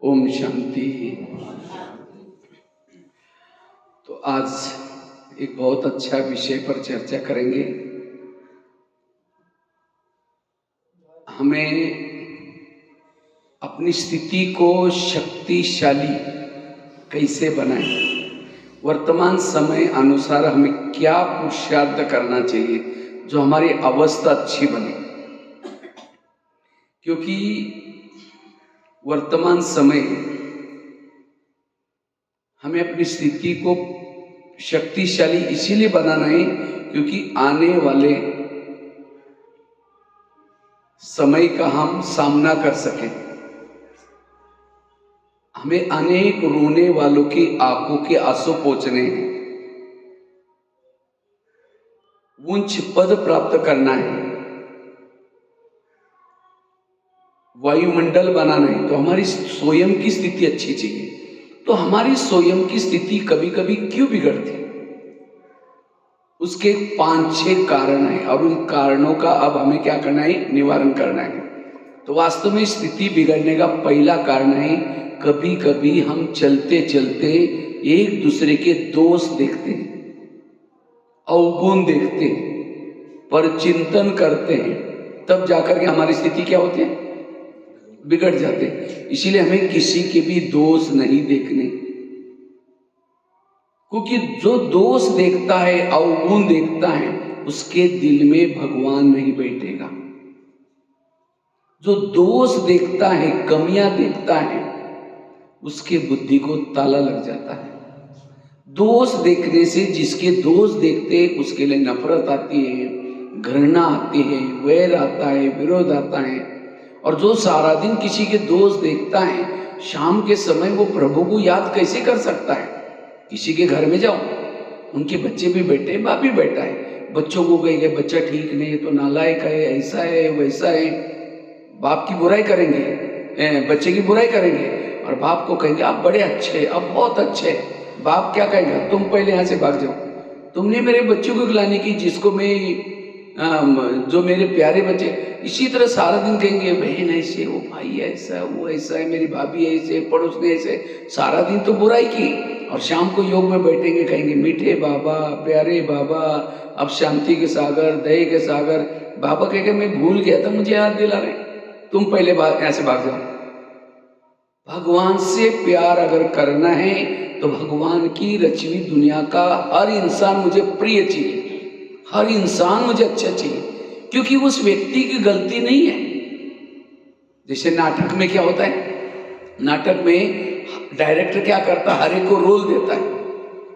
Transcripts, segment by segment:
ओम शांति। तो आज एक बहुत अच्छा विषय पर चर्चा करेंगे। हमें अपनी स्थिति को शक्तिशाली कैसे बनाएं, वर्तमान समय अनुसार हमें क्या पुरुषार्थ करना चाहिए जो हमारी अवस्था अच्छी बने। क्योंकि वर्तमान समय हमें अपनी स्थिति को शक्तिशाली इसीलिए बनाना है क्योंकि आने वाले समय का हम सामना कर सकें। हमें अनेक रोने वालों की आंखों के आंसू पोंछने हैं, उच्च पद प्राप्त करना है, वायुमंडल बनाना है। तो हमारी स्वयं की स्थिति अच्छी चाहिए। तो हमारी स्वयं की स्थिति कभी कभी क्यों बिगड़ती है, उसके 5-6 कारण हैं और उन कारणों का अब हमें क्या करना है, निवारण करना है। तो वास्तव में स्थिति बिगड़ने का पहला कारण है, कभी कभी हम चलते चलते एक दूसरे के दोष देखते हैं, अवगुण देखते हैं, पर चिंतन करते हैं, तब जाकर के हमारी स्थिति क्या होती है, बिगड़ जाते। इसीलिए हमें किसी के भी दोष नहीं देखने, क्योंकि जो दोष देखता है, अवगुण देखता है, उसके दिल में भगवान नहीं बैठेगा। जो दोष देखता है, कमियां देखता है, उसके बुद्धि को ताला लग जाता है। दोष देखने से, जिसके दोष देखते उसके लिए नफरत आती है, घृणा आती है, वैर आता है, विरोध आता है। और जो सारा दिन किसी के दोष देखता है, शाम के समय वो प्रभु को याद कैसे कर सकता है। किसी के घर में जाओ, उनके बच्चे भी बैठे, बाप भी बैठा है, बच्चों को कहेंगे बच्चा ठीक नहीं है, तो नालायक है, ऐसा है, वैसा है। बाप की बुराई करेंगे, बच्चे की बुराई करेंगे, और बाप को कहेंगे आप बड़े अच्छे, आप बहुत अच्छे। बाप क्या कहेगा, तुम पहले यहाँ से भाग जाओ, तुमने मेरे बच्चों को खिलाने की, जिसको मैं जो मेरे प्यारे बच्चे। इसी तरह सारा दिन कहेंगे बहन ऐसे, वो भाई ऐसा, वो ऐसा है, मेरी भाभी ऐसे, पड़ोस ने ऐसे। सारा दिन तो बुराई की, और शाम को योग में बैठेंगे, कहेंगे मीठे बाबा, प्यारे बाबा, अब शांति के सागर, दया के सागर। बाबा कहेंगे मैं भूल गया था, मुझे याद दिला रहे, तुम पहले यहाँ से भाग जाओ। भगवान से प्यार अगर करना है तो भगवान की रची हुई दुनिया का हर इंसान मुझे प्रिय चाहिए, हर इंसान मुझे अच्छा चाहिए, क्योंकि उस व्यक्ति की गलती नहीं है। जैसे नाटक में क्या होता है, नाटक में डायरेक्टर क्या करता है, हर एक को रोल देता है,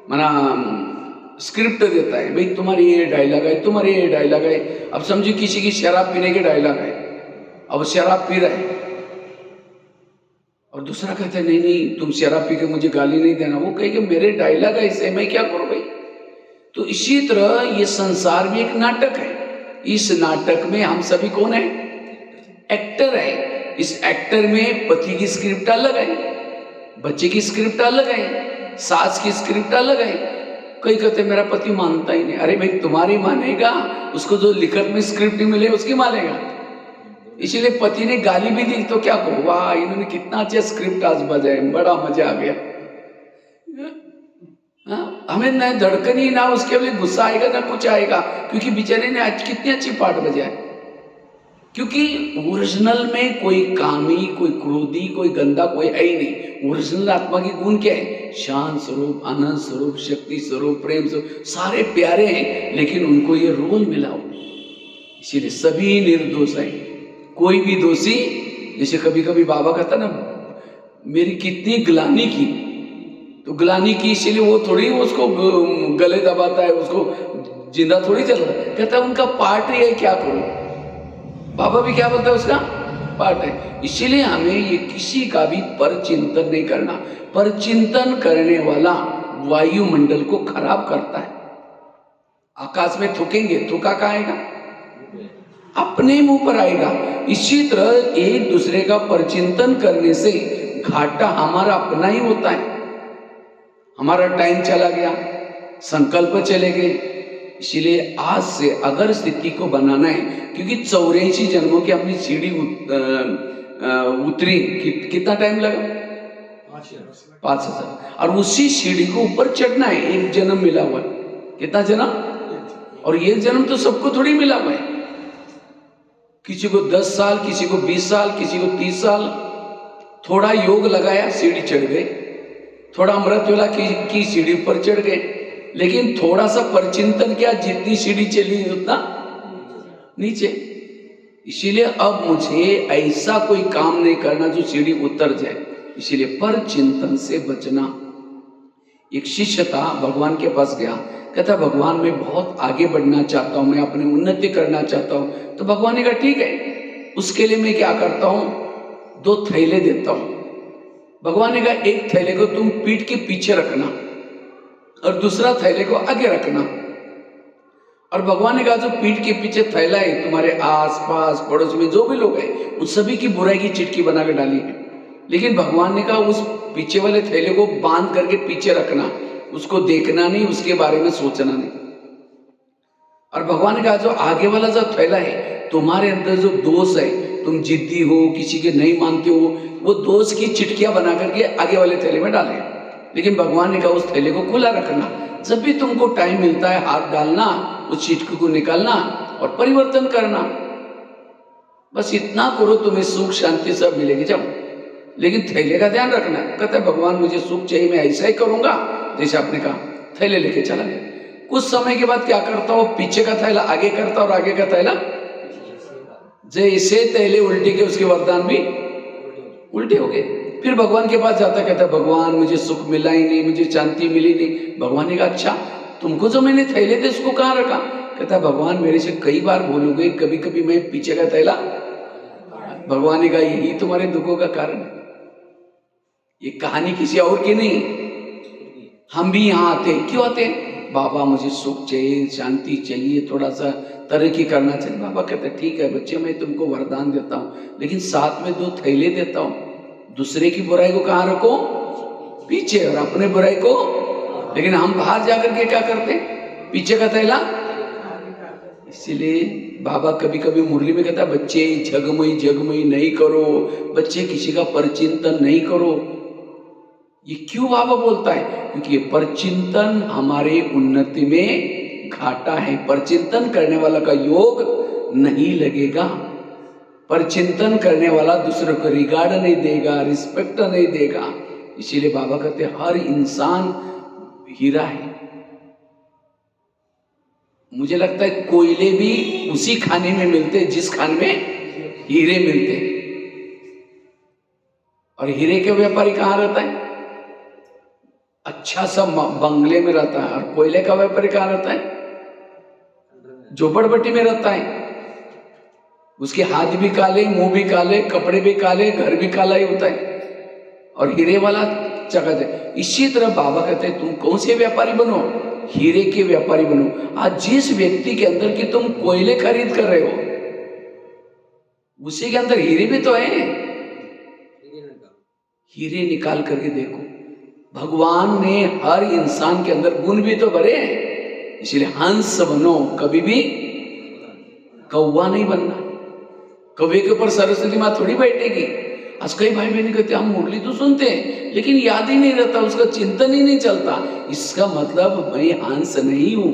माना स्क्रिप्ट देता है, भाई तुम्हारी ये डायलॉग है, तुम्हारी ये डायलॉग है। अब समझिए किसी की शराब पीने के डायलॉग है, अब शराब पी रहा है, और दूसरा कहता है नहीं नहीं तुम शराब पी के मुझे गाली नहीं देना। वो कहेगा मेरे डायलॉग ऐसे, मैं क्या करूं भाई। तो इसी तरह ये संसार भी एक नाटक है। इस नाटक में हम सभी कौन है, एक्टर है। इस एक्टर में पति की स्क्रिप्ट अलग है, बच्चे की स्क्रिप्ट अलग है, सास की स्क्रिप्ट अलग है। कई कहते मेरा पति मानता ही नहीं। अरे भाई तुम्हारी मानेगा, उसको जो लिखत में स्क्रिप्ट मिले उसकी मानेगा। इसीलिए पति ने गाली भी दी तो क्या कहो, वाह इन्होंने कितना अच्छा स्क्रिप्ट आज बजाया, बड़ा मजा आ गया। हमें ना धड़कन ही, ना उसके लिए गुस्सा आएगा, ना कुछ आएगा, क्योंकि बेचारे ने आज कितनी अच्छी पाठ बजाया। क्योंकि ओरिजिनल में कोई कामी, कोई क्रोधी, कोई गंदा कोई है ही नहीं। ओरिजिनल आत्मा की गुण क्या है, शांत स्वरूप, आनंद स्वरूप, शक्ति स्वरूप, प्रेम स्वरूप, सारे प्यारे हैं, लेकिन उनको ये रोल मिला हो। इसीलिए सभी निर्दोष है, कोई भी दोषी। जैसे कभी कभी बाबा कहता ना मेरी कितनी ग्लानी की, तो ग्लानी की इसीलिए वो थोड़ी उसको गले दबाता है, उसको जिंदा थोड़ी चल रहा है। कहता है उनका पार्ट ही है, क्या करूं। बाबा भी क्या बोलता है, उसका पार्ट है। इसीलिए हमें ये किसी का भी पर चिंतन नहीं करना। पर चिंतन करने वाला वायुमंडल को खराब करता है। आकाश में थूकेंगे, थूका कहाँ आएगा, अपने मुंह पर आएगा। इसी तरह एक दूसरे का परचिंतन करने से घाटा हमारा अपना ही होता है। हमारा टाइम चला गया, संकल्प चले गए। इसीलिए आज से अगर स्थिति को बनाना है, क्योंकि 84 जन्मों की अपनी सीढ़ी उतरी, कितना टाइम लगा, 5,000। और उसी सीढ़ी को ऊपर चढ़ना है, एक जन्म मिला हुआ है। कितना जन्म? और ये जन्म तो सबको थोड़ी मिला हुआ है, किसी को 10 साल, किसी को 20 साल, किसी को 30 साल। थोड़ा योग लगाया सीढ़ी चढ़ गए, थोड़ा अमृत वेला की सीढ़ी ऊपर चढ़ गए, लेकिन थोड़ा सा परचिंतन किया, जितनी सीढ़ी चली उतना नीचे। इसीलिए अब मुझे ऐसा कोई काम नहीं करना जो सीढ़ी उतर जाए, इसीलिए पर चिंतन से बचना। एक शिष्य था, भगवान के पास गया, कहता भगवान मैं बहुत आगे बढ़ना चाहता हूँ, मैं अपनी उन्नति करना चाहता हूँ। तो भगवान ने कहा ठीक है, उसके लिए मैं क्या करता हूँ, 2 थैले देता हूँ। भगवान ने कहा एक थैले को तुम पीठ के पीछे रखना और दूसरा थैले को आगे रखना। और भगवान ने कहा जो पीठ के पीछे थैला है, तुम्हारे आस पास पड़ोस में जो भी लोग हैं उन सभी की बुराई की चिटकी बना के डाली है। लेकिन भगवान ने कहा उस पीछे वाले थैले को बांध करके पीछे रखना, उसको देखना नहीं, उसके बारे में सोचना नहीं। और भगवान ने कहा जो आगे वाला जो थैला है, तुम्हारे अंदर जो दोष है, तुम जिद्दी हो, किसी के नहीं मानते हो, वो दोष की चिटकियां बना करके आगे वाले थैले में डाले। लेकिन भगवान ने कहा उस थैले को खुला रखना, जब भी तुमको टाइम मिलता है हाथ डालना, उस चिटकी को निकालना और परिवर्तन करना। बस इतना करो, तुम्हें सुख शांति सब मिलेगी। जब लेकिन थैले का ध्यान रखना। कहता है भगवान मुझे सुख चाहिए, मैं ऐसा ही करूंगा जैसे आपने कहा। थैले लेके चला गया। कुछ समय के बाद क्या करता हो, पीछे का थैला आगे करता और आगे का थैला जैसे थैले उल्टे के, उसके वरदान भी उल्टे हो गए। फिर भगवान के पास जाता, कहता भगवान मुझे सुख मिला ही नहीं, मुझे शांति मिली नहीं। भगवान ने कहा अच्छा तुमको जो मैंने थैले थे उसको कहाँ रखा? कहता भगवान मेरे से कई बार भूलोगे, कभी कभी मैं पीछे का थैला। भगवान ने कहा यही तुम्हारे दुखों का कारण है, ये कहानी किसी और की नहीं। हम भी यहाँ आते हैं, क्यों आते हैं? बाबा मुझे सुख चाहिए, शांति चाहिए, थोड़ा सा तरक्की करना चाहिए। बाबा कहते ठीक है बच्चे, मैं तुमको वरदान देता हूँ, लेकिन साथ में 2 थैले देता हूँ। दूसरे की बुराई को कहाँ रखो? पीछे, और अपने बुराई को। लेकिन हम बाहर जाकर के क्या करते? पीछे का थैला। इसीलिए बाबा कभी कभी मुरली में कहता बच्चे जगमई नहीं करो, बच्चे किसी का परचिंतन नहीं करो। ये क्यों बाबा बोलता है? क्योंकि ये परचिंतन हमारे उन्नति में घाटा है। परचिंतन करने वाला का योग नहीं लगेगा। परचिंतन करने वाला दूसरों को रिगार्ड नहीं देगा, रिस्पेक्ट नहीं देगा। इसीलिए बाबा कहते हर इंसान हीरा है। मुझे लगता है कोयले भी उसी खाने में मिलते जिस खाने में हीरे मिलते। और हीरे के व्यापारी कहाँ रहता है? अच्छा सा बंगले में रहता है। और कोयले का व्यापारी कहाँ रहता है? झोपड़पट्टी में रहता है। उसके हाथ भी काले, मुंह भी काले, कपड़े भी काले, घर भी काला ही होता है। और हीरे वाला चकाचक। इसी तरह बाबा कहते हैं तुम कौन से व्यापारी बनो? हीरे के व्यापारी बनो। आज जिस व्यक्ति के अंदर की तुम कोयले खरीद कर रहे हो, उसी के अंदर हीरे भी तो है। हीरे निकाल करके देखो। भगवान ने हर इंसान के अंदर गुण भी तो भरे हैं। इसलिए हंस बनो, कभी भी कौवा नहीं बनना। कौवे के ऊपर सरस्वती माँ थोड़ी बैठेगी। आज कई भाई बहन कहते हम मुरली तो सुनते हैं लेकिन याद ही नहीं रहता, उसका चिंतन ही नहीं चलता। इसका मतलब मैं हंस नहीं हूं।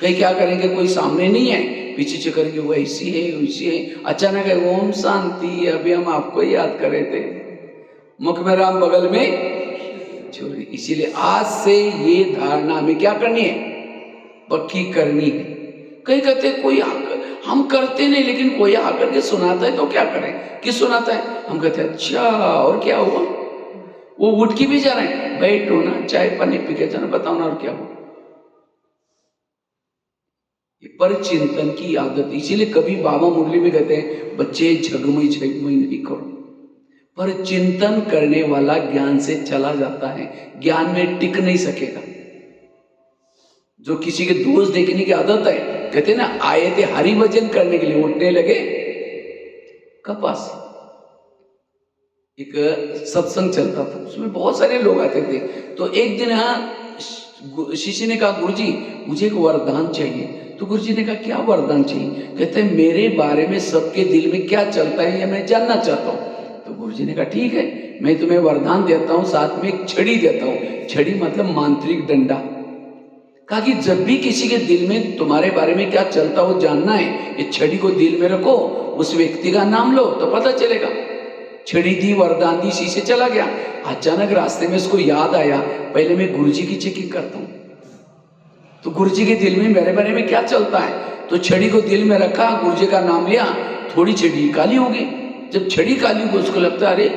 कई क्या करेंगे, कोई सामने नहीं है, पीछे से करेंगे वो ऐसी है वैसी है। अचानक है ओम शांति, अभी हम आपको ही याद कर रहे थे, मुख में राम बगल में छोड़े। इसीलिए आज से ये धारणा हमें क्या करनी है? पक्की करनी है। कई कहते कोई हम करते नहीं, लेकिन कोई आकर के सुनाता है तो क्या करें? किस सुनाता है? हम कहते हैं अच्छा और क्या हुआ? वो उठ के भी जा रहे हैं, बैठो ना, चाय पानी पी के जाना, बताओ ना और क्या हुआ? ये परचिंतन की आदत। इसीलिए कभी बाबा मुरली में कहते हैं बच्चे झगमई नहीं करो। पर चिंतन करने वाला ज्ञान से चला जाता है, ज्ञान में टिक नहीं सकेगा। जो किसी के दोष देखने की आदत है, कहते ना आए थे हरि भजन करने के लिए, उठने लगे कपास। एक सत्संग चलता था, उसमें बहुत सारे लोग आते थे। तो एक दिन शिष्य ने कहा गुरुजी मुझे एक वरदान चाहिए। तो गुरुजी ने कहा क्या वरदान चाहिए? कहते मेरे बारे में सबके दिल में क्या चलता है ये मैं जानना चाहता हूँ। तो गुरुजी ने कहा ठीक है, मैं तुम्हें वरदान देता हूँ, साथ में एक छड़ी देता हूँ। छड़ी मतलब मांत्रिक डंडा। कहा कि जब भी किसी के दिल में तुम्हारे बारे में क्या चलता हो जानना है, ये छड़ी को दिल में रखो, उस व्यक्ति का नाम लो तो पता चलेगा। छड़ी दी, वरदान दी, शीशे चला गया। अचानक रास्ते में इसको याद आया, पहले मैं गुरुजी की चेकिंग करता हूँ, तो गुरुजी के दिल में मेरे बारे में क्या चलता है। तो छड़ी को दिल में रखा, गुरुजी का नाम लिया, थोड़ी छड़ी काली हो गई। जब छड़ी काली हो, उसको लगता अरे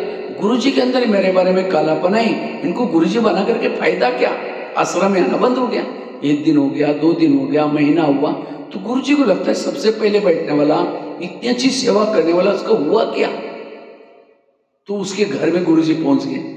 गुरुजी के अंदर मेरे बारे में कालापन है, इनको गुरुजी बना करके फायदा क्या। आश्रम में आना बंद हो गया। 1 दिन हो गया, 2 दिन हो गया, महीना हुआ, तो गुरुजी को लगता है सबसे पहले बैठने वाला, इतनी अच्छी सेवा करने वाला, उसका हुआ क्या। तो उसके घर में गुरुजी पहुंच गए।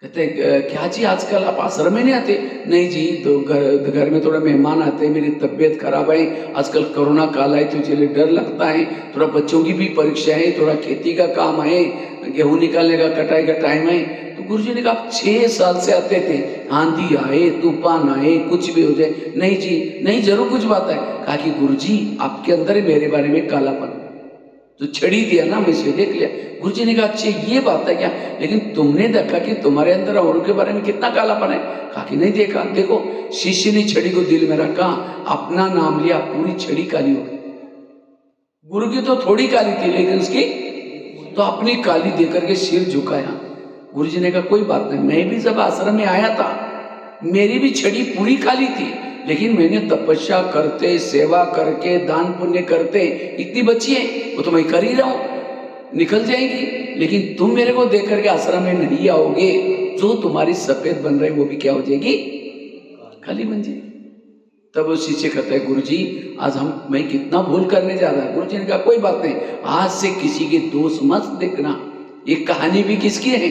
कहते क्या जी आजकल आप आश्रम में नहीं आते। नहीं जी, तो घर में थोड़ा मेहमान आते हैं, मेरी तबीयत खराब है, आजकल कोरोना काल है तो चलिए डर लगता है, थोड़ा बच्चों की भी परीक्षा है, थोड़ा खेती का काम है, गेहूं निकालने का कटाई का टाइम है। तो गुरुजी ने कहा आप 6 साल से आते थे, आंधी आए, तूफान आए, कुछ भी हो जाए। नहीं जी, नहीं, जरूर कुछ बात है। कहा कि गुरुजी आपके अंदर मेरे बारे में कालापन, तो छड़ी दिया ना, मैं इसे देख लिया। गुरुजी ने कहा अच्छी ये बात है क्या, लेकिन तुमने देखा कि तुम्हारे अंदर और के बारे में कितना कालापन है। कहा कि नहीं देखा। देखो, शिष्य ने छड़ी को दिल में रखा, अपना नाम लिया, पूरी छड़ी काली हो गई। गुरु की तो थोड़ी काली थी, लेकिन उसकी तो अपनी काली देकर के सिर झुकाया। गुरुजी ने कहा कोई बात नहीं, मैं भी जब आश्रम में आया था मेरी भी छड़ी पूरी काली थी, लेकिन मैंने तपस्या करते, सेवा करके, दान पुण्य करते इतनी बची है, वो तो मैं कर ही रहा हूं, निकल जाएगी। लेकिन तुम मेरे को देख करके आश्रम में नहीं आओगे, जो तुम्हारी सफेद बन रही वो भी क्या हो जाएगी, काली बन जाएगी। तब वो शिष्य कहता है गुरुजी आज मैं कितना भूल करने जा रहा है। गुरुजी ने कहा कोई बात नहीं, आज से किसी के दोष मत देखना। ये कहानी भी किसकी है,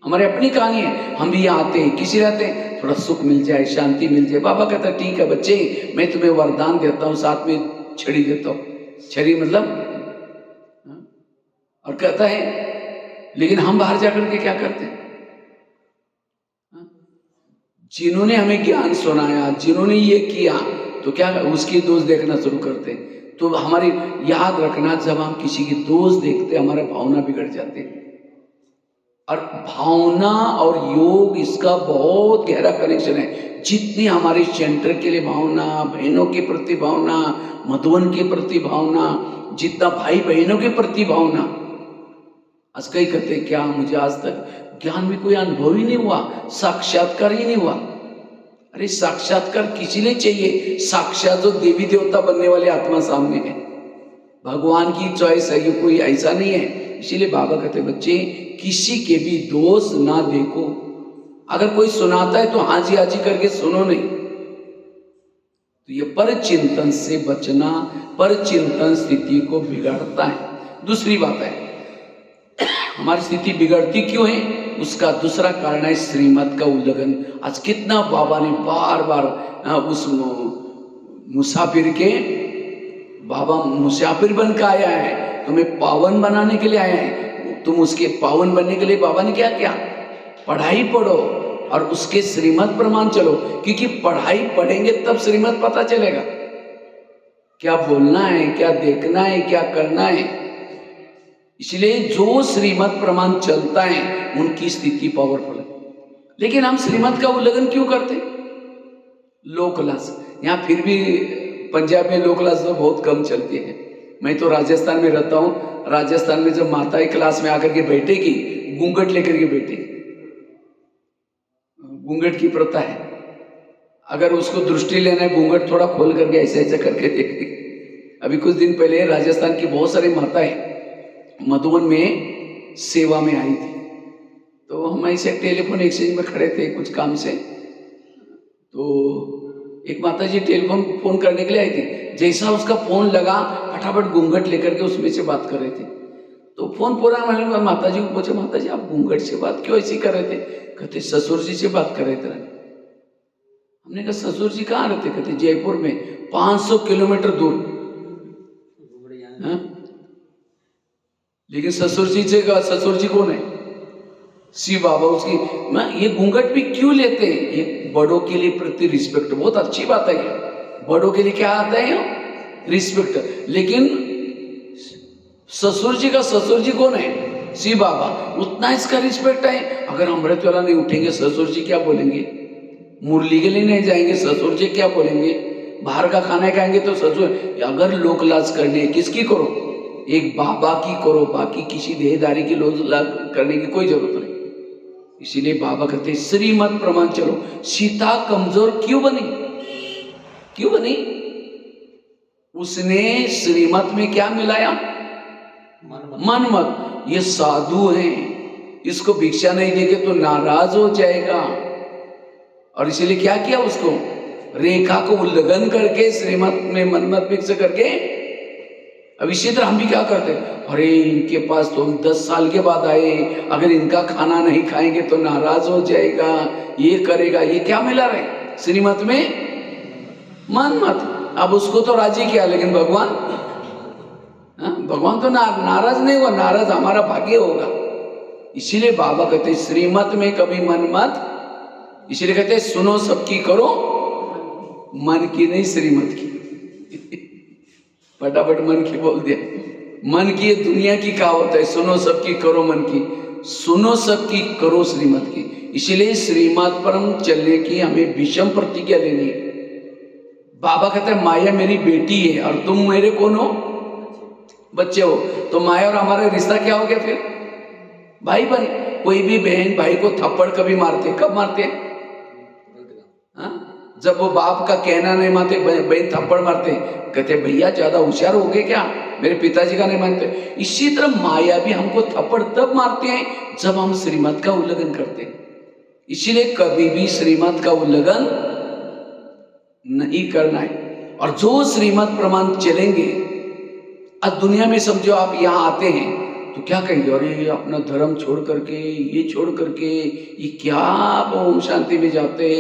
हमारी अपनी कहानी है। हम भी यहाँ आते हैं, किसी रहते हैं, थोड़ा सुख मिल जाए, शांति मिल जाए। बाबा कहता है ठीक है बच्चे, मैं तुम्हें वरदान देता हूँ, साथ में छड़ी देता हूँ। छड़ी मतलब, और कहता है लेकिन हम बाहर जाकर के क्या करते हैं, जिन्होंने हमें ज्ञान सुनाया, जिन्होंने ये किया, तो क्या उसकी दोष देखना शुरू करते हैं। तो हमारी याद रखना, जब हम किसी की दोष देखते हमारा भावना बिगड़ जाते हैं। और भावना और योग इसका बहुत गहरा कनेक्शन है। जितनी हमारे सेंटर के लिए भावना, बहनों के प्रति भावना, मधुवन के प्रति भावना, जितना भाई बहनों के प्रति भावना। आज कई कहते क्या मुझे आज तक ज्ञान में कोई अनुभव ही नहीं हुआ, साक्षात्कार ही नहीं हुआ। अरे साक्षात्कार किसी ने चाहिए, साक्षात जो देवी देवता बनने वाले आत्मा सामने है, भगवान की चॉइस है, ये कोई ऐसा नहीं है। इसीलिए बाबा कहते बच्चे किसी के भी दोष ना देखो। अगर कोई सुनाता है तो हाजी हाजी करके सुनो नहीं। तो ये पर चिंतन से बचना, पर चिंतन स्थिति को बिगाड़ता है। दूसरी बात है, हमारी स्थिति बिगड़ती क्यों है, उसका दूसरा कारण है श्रीमत का उल्लंघन। आज कितना बाबा ने बार बार उस मुसाफिर के, बाबा मुसाफिर बन के आया है, तुम्हें पावन बनाने के लिए आया है। तुम उसके पावन बनने के लिए बाबा ने क्या किया, पढ़ाई पढ़ो और उसके श्रीमत प्रमाण चलो, क्योंकि पढ़ाई पढ़ेंगे तब श्रीमत पता चलेगा, क्या बोलना है, क्या देखना है, क्या करना है। इसलिए जो श्रीमत प्रमाण चलता है उनकी स्थिति पावरफुल है। लेकिन हम श्रीमत का उल्लंघन क्यों करते, लो क्लास। यहाँ फिर भी पंजाब में लो क्लास तो बहुत कम चलती है। मैं तो राजस्थान में रहता हूँ, राजस्थान में जब माताएं क्लास में आकर के बैठेगी, घूंघट लेकर के बैठेगी, घूंघट की प्रथा है। अगर उसको दृष्टि लेना है, घूंघट थोड़ा खोल करके ऐसे ऐसे करके देखेगी। अभी कुछ दिन पहले राजस्थान की बहुत सारी माताएं मधुबन में सेवा में आई थी। तो हम ऐसे टेलीफोन एक्सचेंज में खड़े थे कुछ काम से, तो एक माता जी टेलीफोन फोन करने के लिए आई थी। जैसा उसका फोन लगा, फटाफट घूंघट लेकर के उसमें से बात कर रहे थे। तो फोन पूरा मैंने माता जी को पूछा, माता जी आप घूंघट से बात क्यों ऐसी कर रहे थे। कहते ससुर जी से बात कर रहे थे। हमने कहा ससुर जी कहाँ रहते, कहते जयपुर में, 500 किलोमीटर दूर। लेकिन ससुर जी से कहा, ससुर जी कौन है, शिव बाबा। उसकी मैं ये घूंघट भी क्यों लेते हैं, ये बड़ों के लिए प्रति रिस्पेक्ट, बहुत अच्छी बात है। ये बड़ों के लिए क्या आता है, रिस्पेक्ट। लेकिन ससुर जी का ससुर जी कौन है? शिव बाबा। उतना इसका रिस्पेक्ट है। अगर अमृत वाला नहीं उठेंगे ससुर जी क्या बोलेंगे? मुरली के लिए नहीं जाएंगे ससुर जी क्या बोलेंगे? बाहर का खाना खाएंगे तो ससुर। अगर लोक लाज करनी है किसकी करो? एक बाबा की करो, बाकी किसी देहदारी की लोक लाज करने की कोई जरूरत नहीं। इसीलिए बाबा कहते हैं श्रीमत प्रमाण चलो। सीता कमजोर क्यों बनी? क्यों बनी? उसने श्रीमत में क्या मिलाया? मनमत। ये साधु है, इसको भिक्षा नहीं देंगे तो नाराज हो जाएगा। और इसीलिए क्या किया? उसको रेखा को उल्लंघन करके श्रीमत में मनमत मिक्स करके। अब इसी तरह हम भी क्या करते? अरे इनके पास तो हम 10 साल के बाद आए, अगर इनका खाना नहीं खाएंगे तो नाराज हो जाएगा, ये करेगा। ये क्या मिला रहे? श्रीमत में मनमत। अब उसको तो राजी किया, लेकिन भगवान, भगवान तो नाराज नहीं हुआ। नाराज हमारा भाग्य होगा। इसीलिए बाबा कहते हैं श्रीमत में कभी मन मत। इसीलिए कहते हैं सुनो सबकी करो मन की नहीं श्रीमत की। फटाफट मन की बोल दिया। मन की ये दुनिया की कहावत है, सुनो सबकी करो मन की। सुनो सबकी करो श्रीमत की। इसीलिए श्रीमत पर हम चलने की हमें विषम प्रतिज्ञा लेनी है। बाबा कहते हैं माया मेरी बेटी है और तुम मेरे कौन हो? बच्चे हो। तो माया और हमारा रिश्ता क्या हो गया फिर? भाई बहन। कोई भी बहन भाई को थप्पड़ कभी मारते? कब मारते? जब वो बाप का कहना नहीं मानते, बहन थप्पड़ मारते। कहते भैया ज्यादा होशियार हो गए क्या, मेरे पिताजी का नहीं मानते। इसी तरह माया भी हमको थप्पड़ तब मारते हैं जब हम श्रीमत का उल्लंघन करते हैं। इसीलिए कभी भी श्रीमत का उल्लंघन नहीं करना है। और जो श्रीमत प्रमाण चलेंगे, आज दुनिया में समझो आप यहाँ आते हैं तो क्या कहेंगे? अरे अपना धर्म छोड़ करके, ये छोड़ करके, ये क्या आप ओम शांति में जाते,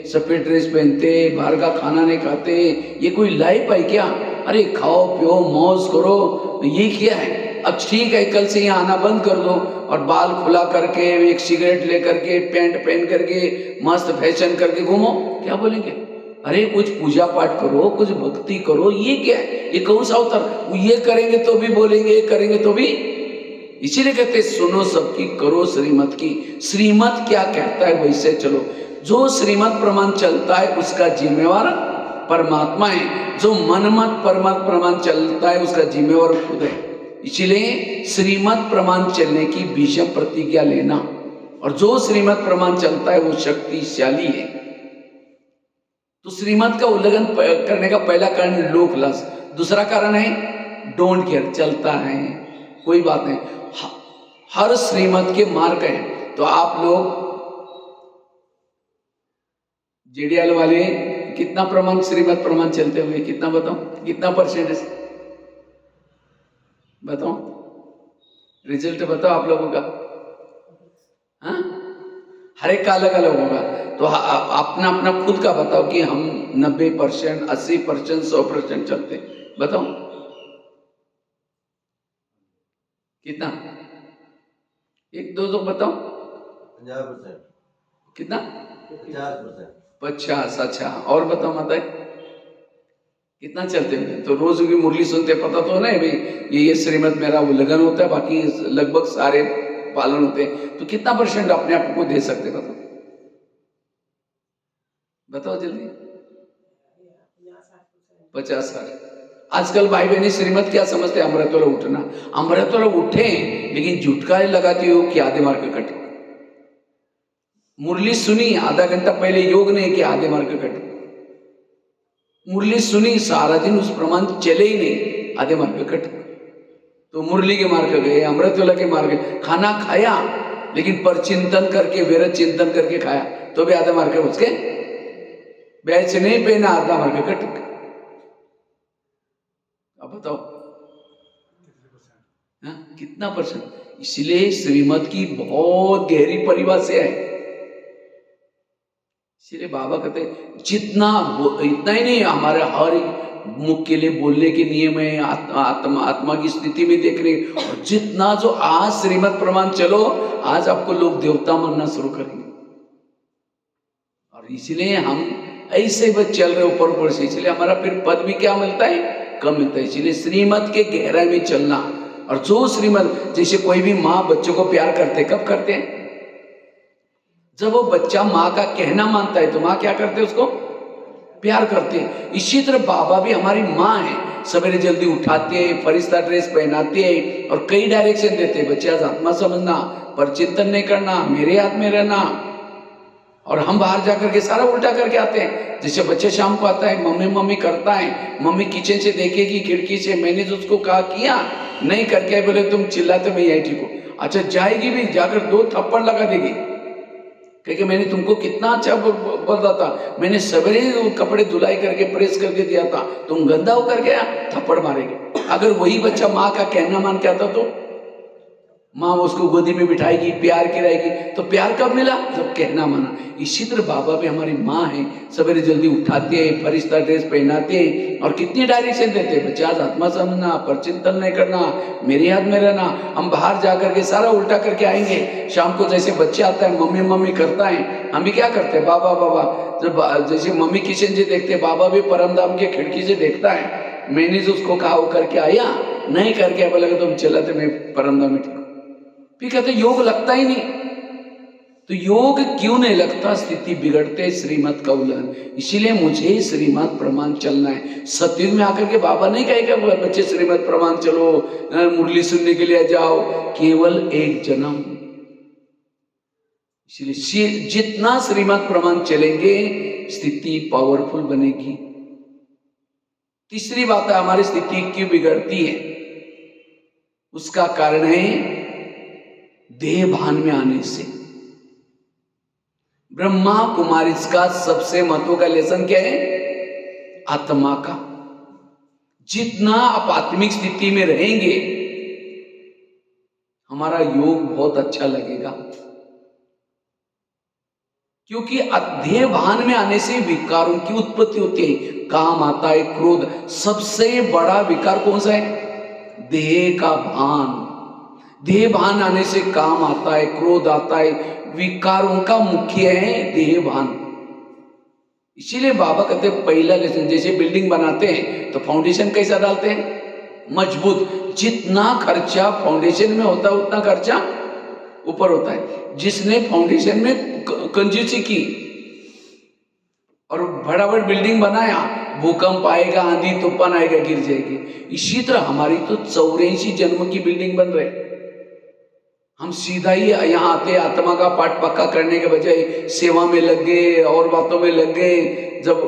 सफेद ड्रेस पहनते, बाहर का खाना नहीं खाते, ये कोई लाइफ है क्या? अरे खाओ पियो मौज करो, ये क्या है? अब ठीक है कल से यहाँ आना बंद कर दो और बाल खुला करके, एक सिगरेट लेकर के, पैंट पहन करके, मस्त फैशन करके घूमो, क्या बोलेंगे? अरे कुछ पूजा पाठ करो, कुछ भक्ति करो, ये क्या है? ये कौन सा अवतार? ये करेंगे तो भी बोलेंगे, ये करेंगे तो भी। इसीलिए कहते सुनो सबकी करो श्रीमत की। श्रीमत क्या कहता है वैसे चलो। जो श्रीमत प्रमाण चलता है उसका जिम्मेवार परमात्मा है। जो मनमत परमत प्रमाण चलता है उसका जिम्मेवार खुद है। इसीलिए श्रीमत प्रमाण चलने की भीषम प्रतिज्ञा लेना। और जो श्रीमत प्रमाण चलता है वो शक्तिशाली है। तो श्रीमत का उल्लंघन करने का पहला कारण लोक लाज। दूसरा कारण है डोंट केयर, चलता है कोई बात नहीं। हर श्रीमत के मार्ग हैं। तो आप लोग जेडीएल वाले कितना प्रमाण श्रीमत प्रमाण चलते हुए, कितना बताओ, कितना परसेंटेज बताओ? रिजल्ट बताओ आप लोगों का। हाँ, हर एक का अलग अलग होगा। तो अपना अपना खुद का बताओ कि हम 90%, 80%, 100% चलते। बताओ कितना? एक दो तो बताओ। 50%। कितना? 50%। 50। अच्छा, और बताओ माता कितना चलते हैं? तो रोज की मुरली सुनते, पता तो नहीं भाई ये श्रीमत मेरा उल्लंघन होता है, बाकी लगभग सारे पालन होते हैं। तो कितना परसेंट अपने आप को दे सकते? बताओ बताओ जल्दी। 50-60। आजकल भाई बहनी श्रीमत क्या समझते हैं? अमृत वाला उठना। अमृत वाला उठे लेकिन झुटका लगाती हो कि आधे मार्ग कटे। मुरली सुनी, आधा घंटा पहले योग नहीं कि आधे मार्ग कटे। मुरली सुनी, सारा दिन उस प्रमाण चले ही नहीं, आधे मार्ग कटे। तो मुरली के मार्ग गए, अमृत वाला के मार्ग गए। खाना खाया लेकिन पर चिंतन करके, वेरत चिंतन करके खाया तो भी आधे मार्ग उसके बैच नहीं पहना, आधा मार्ग कट। अब बताओ कितना परसेंट? इसलिए श्रीमत की बहुत गहरी परिभाषा है। इसलिए बाबा कहते जितना, इतना ही नहीं, हमारे हर मुख के लिए बोलने के नियम है, आत्मा की स्थिति में देखने। और जितना जो आज श्रीमत प्रमाण चलो, आज आपको लोग देवता मानना शुरू करेंगे। और इसलिए हम ऐसे बस चल रहे ऊपर ऊपर से, इसलिए हमारा फिर पद भी क्या मिलता है? कम मिलता है। इसलिए श्रीमत के गहराई में चलना। और जो श्रीमत, जैसे कोई भी माँ बच्चों को प्यार करते, कब करते हैं? जब वो बच्चा माँ का कहना मानता है तो माँ क्या करते है? उसको प्यार करते हैं। इसी तरह बाबा भी हमारी माँ है, सवेरे जल्दी उठाते हैं, फरिश्ता ड्रेस पहनाते हैं और कई डायरेक्शन देते हैं, बच्चे आज आत्मा समझना, पर चिंतन नहीं करना, मेरे हाथ में रहना। और हम बाहर जाकर के सारा उल्टा करके आते हैं। जैसे बच्चे शाम को आता है, मम्मी मम्मी करता है, मम्मी किचन से देखेगी खिड़की से, मैंने जो उसको कहा किया नहीं करके, बोले तुम चिल्लाते मैं यही ठीक हूँ। अच्छा जाएगी भी, जाकर 2 थप्पड़ लगा देगी, क्योंकि मैंने तुमको कितना अच्छा बोल रहा था, मैंने सवेरे कपड़े धुलाई करके प्रेस करके दिया था, तुम गंदा होकर गया, थप्पड़ मारेगी। अगर वही बच्चा माँ का कहना मान के आता तो माँ उसको गोदी में बिठाएगी, प्यार खिलाएगी, तो प्यार कब मिला? जब कहना माना। इसी तरह बाबा भी हमारी माँ है, सवेरे जल्दी उठाते हैं, फरिश्ता ड्रेस पहनाते हैं और कितनी डायरेक्शन देते हैं, बच्चे आज आत्मा समझना, पर चिंतन नहीं करना, मेरे हाथ में रहना। हम बाहर जा करके सारा उल्टा करके आएंगे। शाम को जैसे बच्चे आता है, मम्मी मम्मी करता है, हम भी क्या करते हैं? बाबा बाबा। जब जैसे मम्मी किचन से देखते हैं, बाबा भी परमधाम के खिड़की से देखता है, मैंने जो उसको कहा वो करके आया, नहीं करके बोला तुम चलाते मैं परमधाम में ठीक। फिर कहते योग लगता ही नहीं। तो योग क्यों नहीं लगता? स्थिति बिगड़ते, श्रीमत का उल्लंघन। इसीलिए मुझे श्रीमत प्रमाण चलना है। सतयुग में आकर के बाबा नहीं कहेगा बच्चे श्रीमत प्रमाण चलो, मुरली सुनने के लिए जाओ, केवल एक जन्म। इसलिए जितना श्रीमत प्रमाण चलेंगे स्थिति पावरफुल बनेगी। तीसरी बात है, हमारी स्थिति क्यों बिगड़ती है? उसका कारण है देह भान में आने से। ब्रह्मा कुमारी का सबसे महत्व का लेसन क्या है? आत्मा का। जितना आप आत्मिक स्थिति में रहेंगे हमारा योग बहुत अच्छा लगेगा, क्योंकि देह भान में आने से विकारों की उत्पत्ति होती है। काम आता है, क्रोध। सबसे बड़ा विकार कौन सा है? देह का भान। देह भान आने से काम आता है, क्रोध आता है। विकारों का मुख्य है देह भान। इसीलिए बाबा कहते हैं पहला लेसन, जैसे बिल्डिंग बनाते हैं तो फाउंडेशन कैसा डालते हैं? मजबूत। जितना खर्चा फाउंडेशन में होता है उतना खर्चा ऊपर होता है। जिसने फाउंडेशन में कंजूसी की और बड़ा बिल्डिंग बनाया, भूकंप आएगा, आंधी तूफान आएगा, गिर जाएगी। इसी तरह हमारी तो 84 जन्म की बिल्डिंग बन रही। हम सीधा ही यहाँ आते, आत्मा का पाठ पक्का करने के बजाय सेवा में लग गए और बातों में लग गए। जब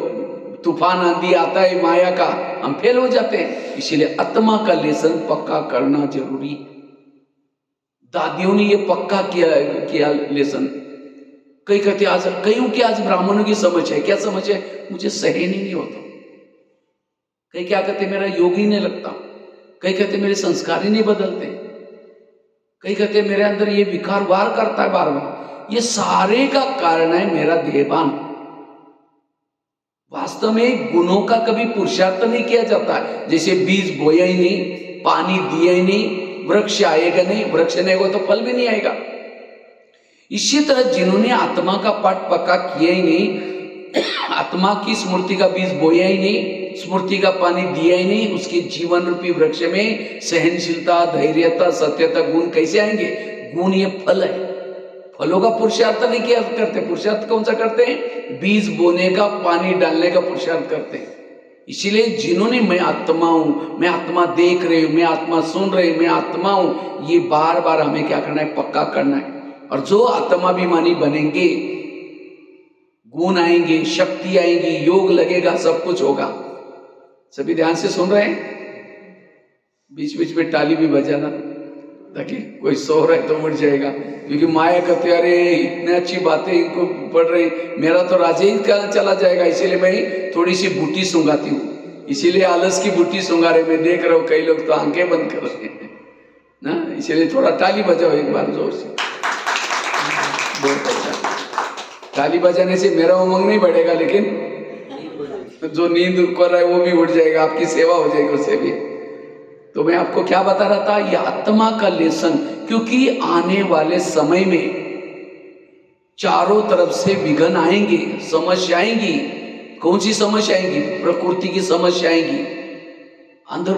तूफान आंधी आता है माया का, हम फेल हो जाते हैं। इसीलिए आत्मा का लेसन पक्का करना जरूरी। दादियों ने ये पक्का किया लेसन। कई कहते आज, कईयों की आज ब्राह्मणों की समझ है। क्या समझ है? मुझे सहन ही नहीं होता। कई क्या कहते मेरा योग ही नहीं लगता। कई कहते मेरे संस्कार ही नहीं बदलते। कई कहते मेरे अंदर ये विकार वार करता है बार बार। ये सारे का कारण है मेरा देहभान। वास्तव में गुणों का कभी पुरुषार्थ नहीं किया जाता। जैसे बीज बोया ही नहीं, पानी दिया ही नहीं, वृक्ष आएगा नहीं, वृक्ष नहीं होगा तो फल भी नहीं आएगा। इसी तरह जिन्होंने आत्मा का पाठ पक्का किया ही नहीं, आत्मा की स्मृति का बीज बोया ही नहीं, स्मृति का पानी दिया ही नहीं, उसके जीवन रूपी वृक्ष में सहनशीलता, धैर्यता, सत्यता गुण कैसे आएंगे? गुण ये फल है। फलों का पुरुषार्थ नहीं किया करते। पुरुषार्थ कौन सा करते हैं? बीज बोने का, पानी डालने का पुरुषार्थ करते हैं। इसीलिए जिन्होंने मैं आत्मा हूं, मैं आत्मा देख रही हूं, मैं आत्मा सुन रही हूं, मैं आत्मा हूं, ये बार बार हमें क्या करना है? पक्का करना है। और जो आत्माभिमानी बनेंगे, गुण आएंगे, शक्ति आएंगी, योग लगेगा, सब कुछ होगा। सभी ध्यान से सुन रहे हैं? बीच बीच में ताली भी बजाना, ताकि कोई सो रहा है तो उठ जाएगा। क्योंकि माया कहते अरे इतनी अच्छी बातें इनको पढ़ रही, मेरा तो राजे ही कहाँ चला जाएगा। इसीलिए मैं थोड़ी सी बूटी सूंघाती हूँ। इसीलिए आलस की बूटी सूंघा रहे। मैं देख रहा हूँ कई लोग तो आंखें बंद कर रहे हैं ना। इसीलिए थोड़ा ताली बजाओ एक बार जोर से। बहुत अच्छा। ताली बजाने से मेरा उमंग नहीं बढ़ेगा, लेकिन जो नींद कर रहा है वो भी उठ जाएगा, आपकी सेवा हो जाएगी उससे भी। तो मैं आपको क्या बता रहा था? ये आत्मा का लेसन। क्योंकि आने वाले समय में चारों तरफ से विघ्न आएंगे, समस्या आएंगी। कौन सी समस्या आएंगी? प्रकृति की समस्या आएंगी। अंदर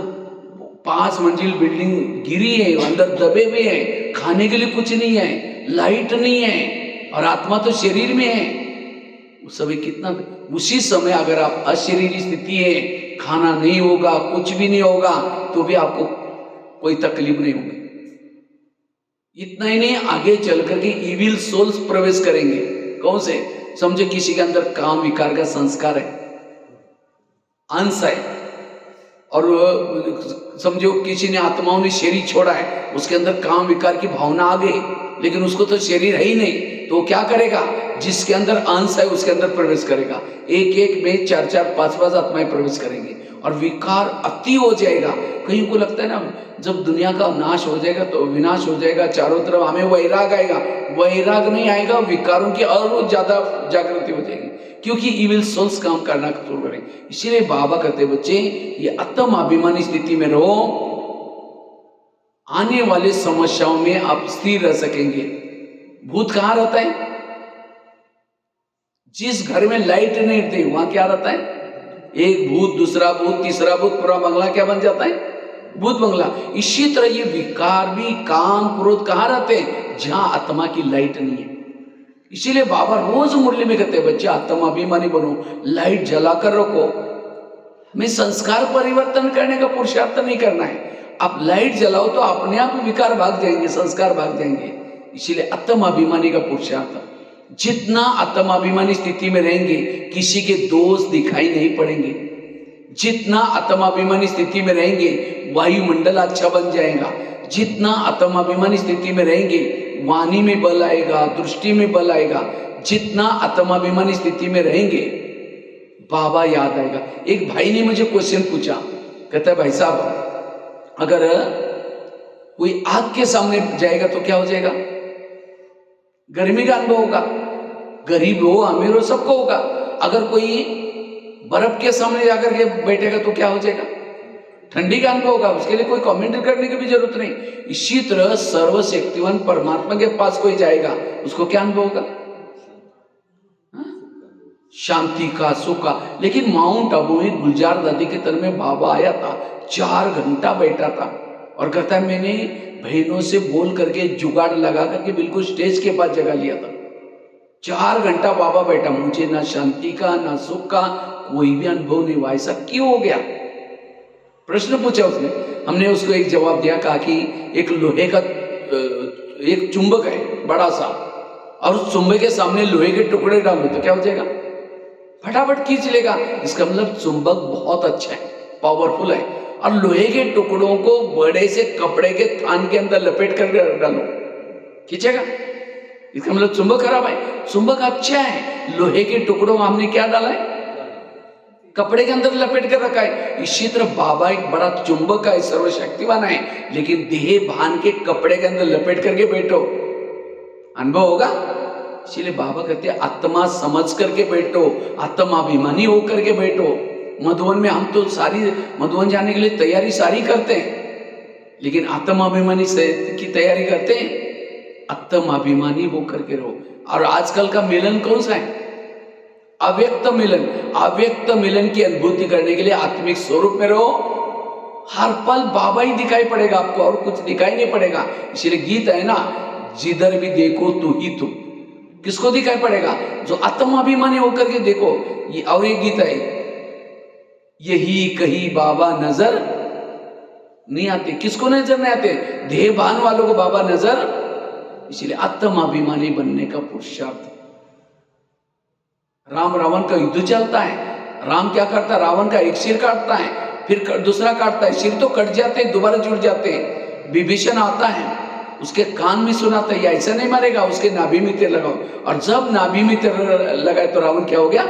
5 मंजिल बिल्डिंग गिरी है, अंदर दबे हुए हैं, खाने के लिए कुछ नहीं है, लाइट नहीं है, और आत्मा तो शरीर में है। उस समय कितना, उसी समय अगर आप अशरीरी स्थिति है, खाना नहीं होगा, कुछ भी नहीं होगा, तो भी आपको कोई तकलीफ नहीं होगी। इतना ही नहीं, आगे चल करके इविल सोल्स प्रवेश करेंगे। कौन से? समझे किसी के अंदर काम विकार का संस्कार है, अंश है, और समझो किसी ने आत्माओं ने शरीर छोड़ा है, उसके अंदर काम विकार की भावना आ गई, लेकिन उसको तो शरीर है ही नहीं, तो वो क्या करेगा? जिसके अंदर अंश है उसके अंदर प्रवेश करेगा। एक एक में 4-4, 5-5 आत्माएं प्रवेश करेंगे, और विकार अति हो जाएगा। कहीं को लगता है ना, जब दुनिया का नाश हो जाएगा तो विनाश हो जाएगा, चारों तरफ हमें वैराग आएगा। वैराग नहीं आएगा, विकारों की और ज्यादा जागृति हो जाएगी, क्योंकि इविल सोल्स काम करना शुरू करेंगे। इसीलिए बाबा कहते बच्चे, ये आत्म अभिमानी स्थिति में रहो, आने वाले समस्याओं में आप स्थिर रह सकेंगे। भूत कहाँ रहता है? जिस घर में लाइट नहीं रहती वहां क्या रहता है? एक भूत, दूसरा भूत, तीसरा भूत, पूरा बंगला क्या बन जाता है? भूत बंगला। इसी तरह ये विकार भी, काम क्रोध कहाँ रहते हैं? जहां आत्मा की लाइट नहीं है। इसीलिए बाबा रोज मुरली में कहते हैं, बच्चे आत्मा अभिमानी बनो, लाइट जलाकर रखो। हमें संस्कार परिवर्तन करने का पुरुषार्थ नहीं करना है। आप लाइट जलाओ तो अपने आप विकार भाग जाएंगे, संस्कार भाग जाएंगे। इसीलिए आत्म अभिमानी का पुरुषार्थ। जितना आत्म अभिमानी स्थिति में रहेंगे, किसी के दोष दिखाई नहीं पड़ेंगे। जितना आत्म अभिमानी स्थिति में रहेंगे, वायुमंडल अच्छा बन जाएगा। जितना आत्म अभिमानी स्थिति में रहेंगे, वाणी में बल आएगा, दृष्टि में बल आएगा। जितना आत्म अभिमानी स्थिति में रहेंगे, बाबा याद आएगा। एक भाई ने मुझे क्वेश्चन पूछा, कहता है भाई साहब, अगर कोई आग के सामने जाएगा तो क्या हो जाएगा? गर्मी का अनुभव होगा, गरीब हो अमीर हो सबको होगा। अगर कोई बर्फ के सामने जाकर के बैठेगा तो क्या हो जाएगा? ठंडी का अनुभव होगा। उसके लिए कोई कमेंट करने की भी जरूरत नहीं। इसी तरह सर्वशक्तिवान परमात्मा के पास कोई जाएगा, उसको क्या अनुभव होगा? शांति का, सुख का। लेकिन माउंट आबू में गुलजार दादी के तर में बाबा आया था, 4 घंटा बैठा था, और कहता है मैंने बहनों से बोल करके जुगाड़ लगा करके बिल्कुल स्टेज के पास जगह लिया था। 4 घंटा बाबा बैठा, मुझे ना शांति का ना सुख का कोई भी अनुभव नहीं हुआ। ऐसा क्यों हो गया? प्रश्न पूछा उसने। हमने उसको एक जवाब दिया, कहा कि एक लोहे का एक चुंबक है बड़ा सा, और उस चुंबक के सामने लोहे के टुकड़े डालो तो क्या हो जाएगा? फटाफट खींच लेगा। इसका मतलब चुंबक बहुत अच्छा है, पावरफुल है। और लोहे के टुकड़ों को बड़े से कपड़े के थान के अंदर लपेट कर डालो, खींचेगा? इसका मतलब चुंबक खराब है। चुंबक अच्छा है, लोहे के टुकड़ों में हमने क्या डाला है? कपड़े के अंदर लपेट कर रखा है। इसी तरह बाबा एक बड़ा चुंबक है, सर्वशक्तिवान है, लेकिन देह भान के कपड़े के अंदर लपेट करके बैठो, अनुभव होगा। इसीलिए बाबा कहते हैं आत्मा समझ करके बैठो, आत्माभिमानी होकर के बैठो। मधुवन में हम तो सारी मधुवन जाने के लिए तैयारी सारी करते हैं, लेकिन आत्माभिमानी की तैयारी करते हैं? आत्माभिमानी होकर के रहो। और आजकल का मिलन कौन सा है? अव्यक्त मिलन। अव्यक्त मिलन की अनुभूति करने के लिए आत्मिक स्वरूप में रहो। हर पल बाबा ही दिखाई पड़ेगा आपको, और कुछ दिखाई नहीं पड़ेगा। इसलिए गीत है ना, जिधर भी देखो तू ही तू। किसको दिखाई पड़ेगा? जो आत्माभिमानी होकर के देखो। ये और एक गीत है, यही कहीं बाबा नजर नहीं आते। किसको नजर नहीं आते? देह भान वालों को बाबा नजर। इसलिए आत्माभिमानी बनने का पुरुषार्थ। राम रावण का युद्ध चलता है। राम क्या करता है? रावण का एक सिर काटता है, फिर दूसरा काटता है। सिर तो कट जाते हैं, दोबारा जुड़ जाते हैं। विभीषण आता है, उसके कान में सुनाता है, ऐसा नहीं मारेगा, उसके नाभि में तीर लगाओ। और जब नाभि में तीर लगाए तो रावण क्या हो गया?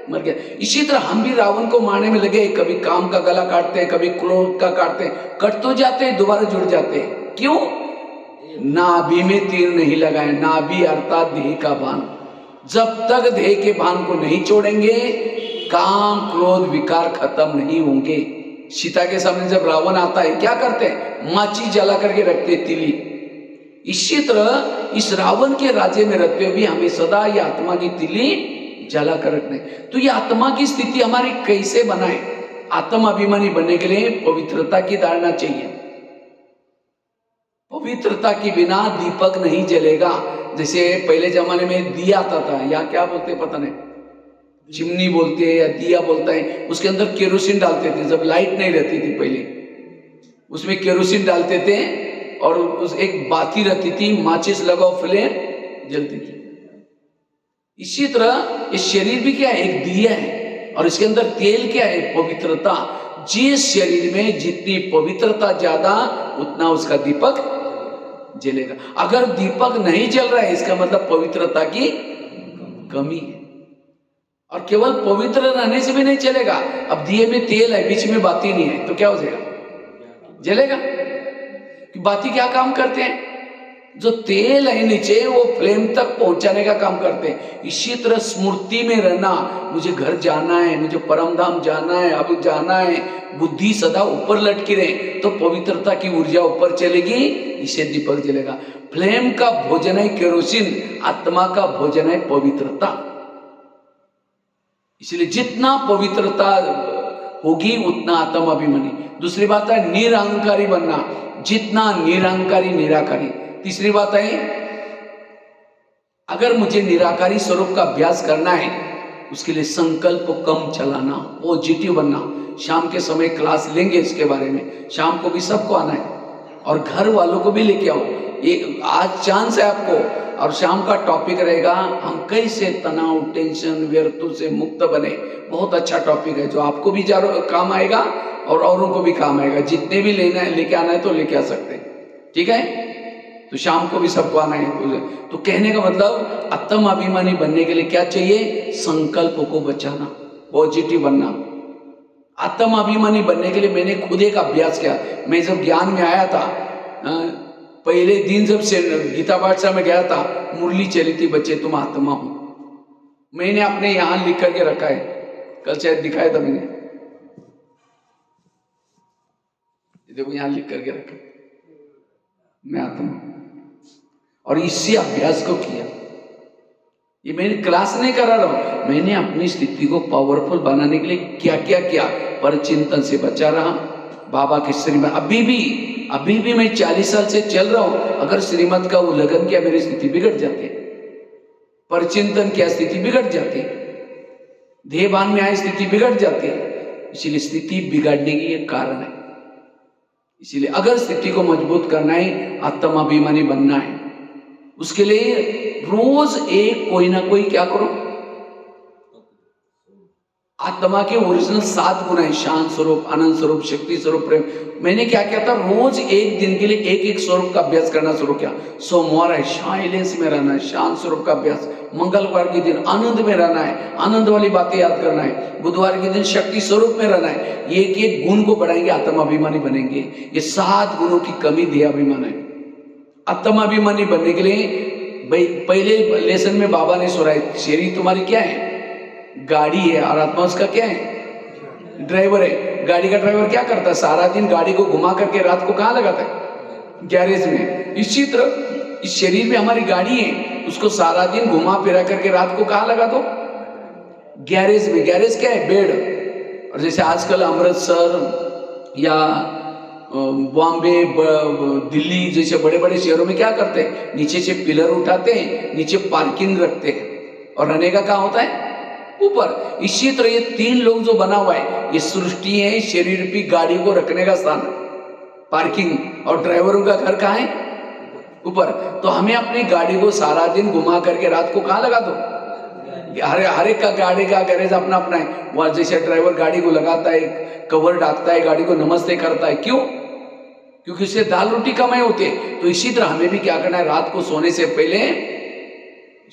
मर गया। इसी तरह हम भी रावण को मारने में लगे। कभी काम का गला काटते हैं, कभी क्रोध का काटते हैं, कट तो जाते हैं, दोबारा जुड़ जाते हैं। क्यों? नाभि में तीर नहीं लगाए। नाभि अर्थात देह का भान। जब तक देह के भान को नहीं छोड़ेंगे, काम क्रोध विकार खत्म नहीं होंगे। सीता के सामने जब रावण आता है, क्या करते हैं? माची जला करके रखते, तिली। इसी तरह इस रावण के राज्य में रहते हुए भी हमें सदा ये आत्मा की तिली जला कर रखने। तो ये आत्मा की स्थिति हमारी कैसे बनाए? आत्म अभिमानी बनने के लिए पवित्रता की धारणा चाहिए। पवित्रता के बिना दीपक नहीं जलेगा। जैसे पहले जमाने में दिया आता था, या क्या बोलते पता नहीं, चिमनी बोलते हैं या दिया बोलता है, उसके अंदर केरोसिन डालते थे। जब लाइट नहीं रहती थी पहले, उसमें केरोसिन डालते थे और उस एक बाती रहती थी, माचिस लगाओ फ्लेम जलती थी। इसी तरह ये शरीर भी क्या है, एक दिया है, और इसके अंदर तेल क्या है, पवित्रता। जिस शरीर में जितनी पवित्रता ज्यादा, उतना उसका दीपक जलेगा। अगर दीपक नहीं जल रहा है, इसका मतलब पवित्रता की कमी है। और केवल पवित्र रहने से भी नहीं चलेगा। अब दिए में तेल है, बीच में बाती नहीं है, तो क्या हो जाएगा, जलेगा। कि बाती क्या काम करते हैं, जो तेल है नीचे वो फ्लेम तक पहुंचाने का काम करते हैं। इसी तरह स्मृति में रहना, मुझे घर जाना है, मुझे परम धाम जाना है, अब जाना है, बुद्धि सदा ऊपर लटकी रहे, तो पवित्रता की ऊर्जा ऊपर चलेगी, इसे दीपक जलेगा। फ्लेम का भोजन है केरोसिन, आत्मा का भोजन है पवित्रता। इसलिए जितना पवित्रता होगी उतना आत्म अभिमानी। दूसरी बात है निरहंकारी बनना, जितना निरहंकारी निराकारी। तीसरी बात है, अगर मुझे निराकारी स्वरूप का अभ्यास करना है, उसके लिए संकल्प कम चलाना, पॉजिटिव बनना। शाम के समय क्लास लेंगे इसके बारे में, शाम को भी सबको आना है और घर वालों को भी लेके आओ। ये आज चांस है आपको। और शाम का टॉपिक रहेगा, हम कैसे तनाव, टेंशन, व्यर्थों से मुक्त बने। बहुत अच्छा टॉपिक है, जो आपको भी काम आएगा और औरों को भी काम आएगा। जितने भी लेना है, लेके आना है तो लेके आ सकते हैं, ठीक है। तो शाम को भी सबको आना है। तो कहने का मतलब, आत्म अभिमानी बनने के लिए क्या चाहिए, संकल्प को बचाना, पॉजिटिव बनना। आत्म अभिमानी बनने के लिए मैंने खुद एक अभ्यास किया। मैं जब ज्ञान में आया था, पहले दिन जब से गीता पाठशाला में गया था, मुरली चली थी, बच्चे तुम आत्मा हो। मैंने अपने यहां लिख करके रखा है, कल शायद दिखाया था मैंने, देखो यहां लिख करके रखा, मैं आत्मा। और इसी अभ्यास को किया। ये मैंने क्लास नहीं करा रहा हूं, मैंने अपनी स्थिति को पावरफुल बनाने के लिए क्या क्या किया। पर चिंतन से बचा रहा, बाबा के श्रीमत अभी भी मैं 40 साल से चल रहा हूं। अगर श्रीमत का उल्लंघन किया, मेरी स्थिति बिगड़ जाती है। पर चिंतन क्या, स्थिति बिगड़ जाती है। देहभान में आए, स्थिति बिगड़ जाती है। इसीलिए स्थिति बिगड़ने की एक कारण है। इसीलिए अगर स्थिति को मजबूत करना है, आत्म अभिमानी बनना है, उसके लिए रोज एक कोई ना कोई क्या करो, आत्मा के ओरिजिनल 7 गुण है, शांत स्वरूप, आनंद स्वरूप, शक्ति स्वरूप, प्रेम। मैंने क्या किया था, रोज एक दिन के लिए एक एक स्वरूप का अभ्यास करना शुरू किया। सोमवार है, साइलेंस में रहना है, शांत स्वरूप का अभ्यास। मंगलवार के दिन आनंद में रहना है, आनंद वाली बातें याद करना है। बुधवार के दिन शक्ति स्वरूप में रहना है। एक एक गुण को बढ़ाएंगे, आत्म अभिमानी बनेंगे। ये 7 गुणों की कमी देह अभिमान है। आत्म अभिमानी बनने के लिए पहले लेसन में बाबा ने सुनाई, शरीर तुम्हारी क्या है, गाड़ी है, और आत्मा उसका क्या है, ड्राइवर है। गाड़ी का ड्राइवर क्या करता है, सारा दिन गाड़ी को घुमा करके रात को कहाँ लगाता है, गैरेज में। इसी तरह इस शरीर में हमारी गाड़ी है, उसको सारा दिन घुमा फिरा करके रात को कहाँ लगा दो, गैरेज में। गैरेज क्या है, बेड। और जैसे आजकल अमृतसर या बॉम्बे, दिल्ली जैसे बड़े बड़े शहरों में क्या करते हैं, नीचे से पिलर उठाते हैं, नीचे पार्किंग रखते हैं, और रहने का कहाँ होता है, ऊपर। इसी तरह ये 3 लोग जो बना हुआ है, ये सृष्टि है, शरीर की गाड़ी को रखने का स्थान, पार्किंग। और ड्राइवरों का घर कहाँ है, ऊपर। तो हमें अपनी गाड़ी को सारा दिन घुमा करके रात को कहाँ लगा दो, हर एक का गाड़ी का गैरेज अपना अपना है। वहां जैसे ड्राइवर गाड़ी को लगाता है, कवर डालता है, गाड़ी को नमस्ते करता है, क्यों, क्योंकि उससे दाल रोटी कमाई होती है। तो इसी तरह हमें भी क्या करना है, रात को सोने से पहले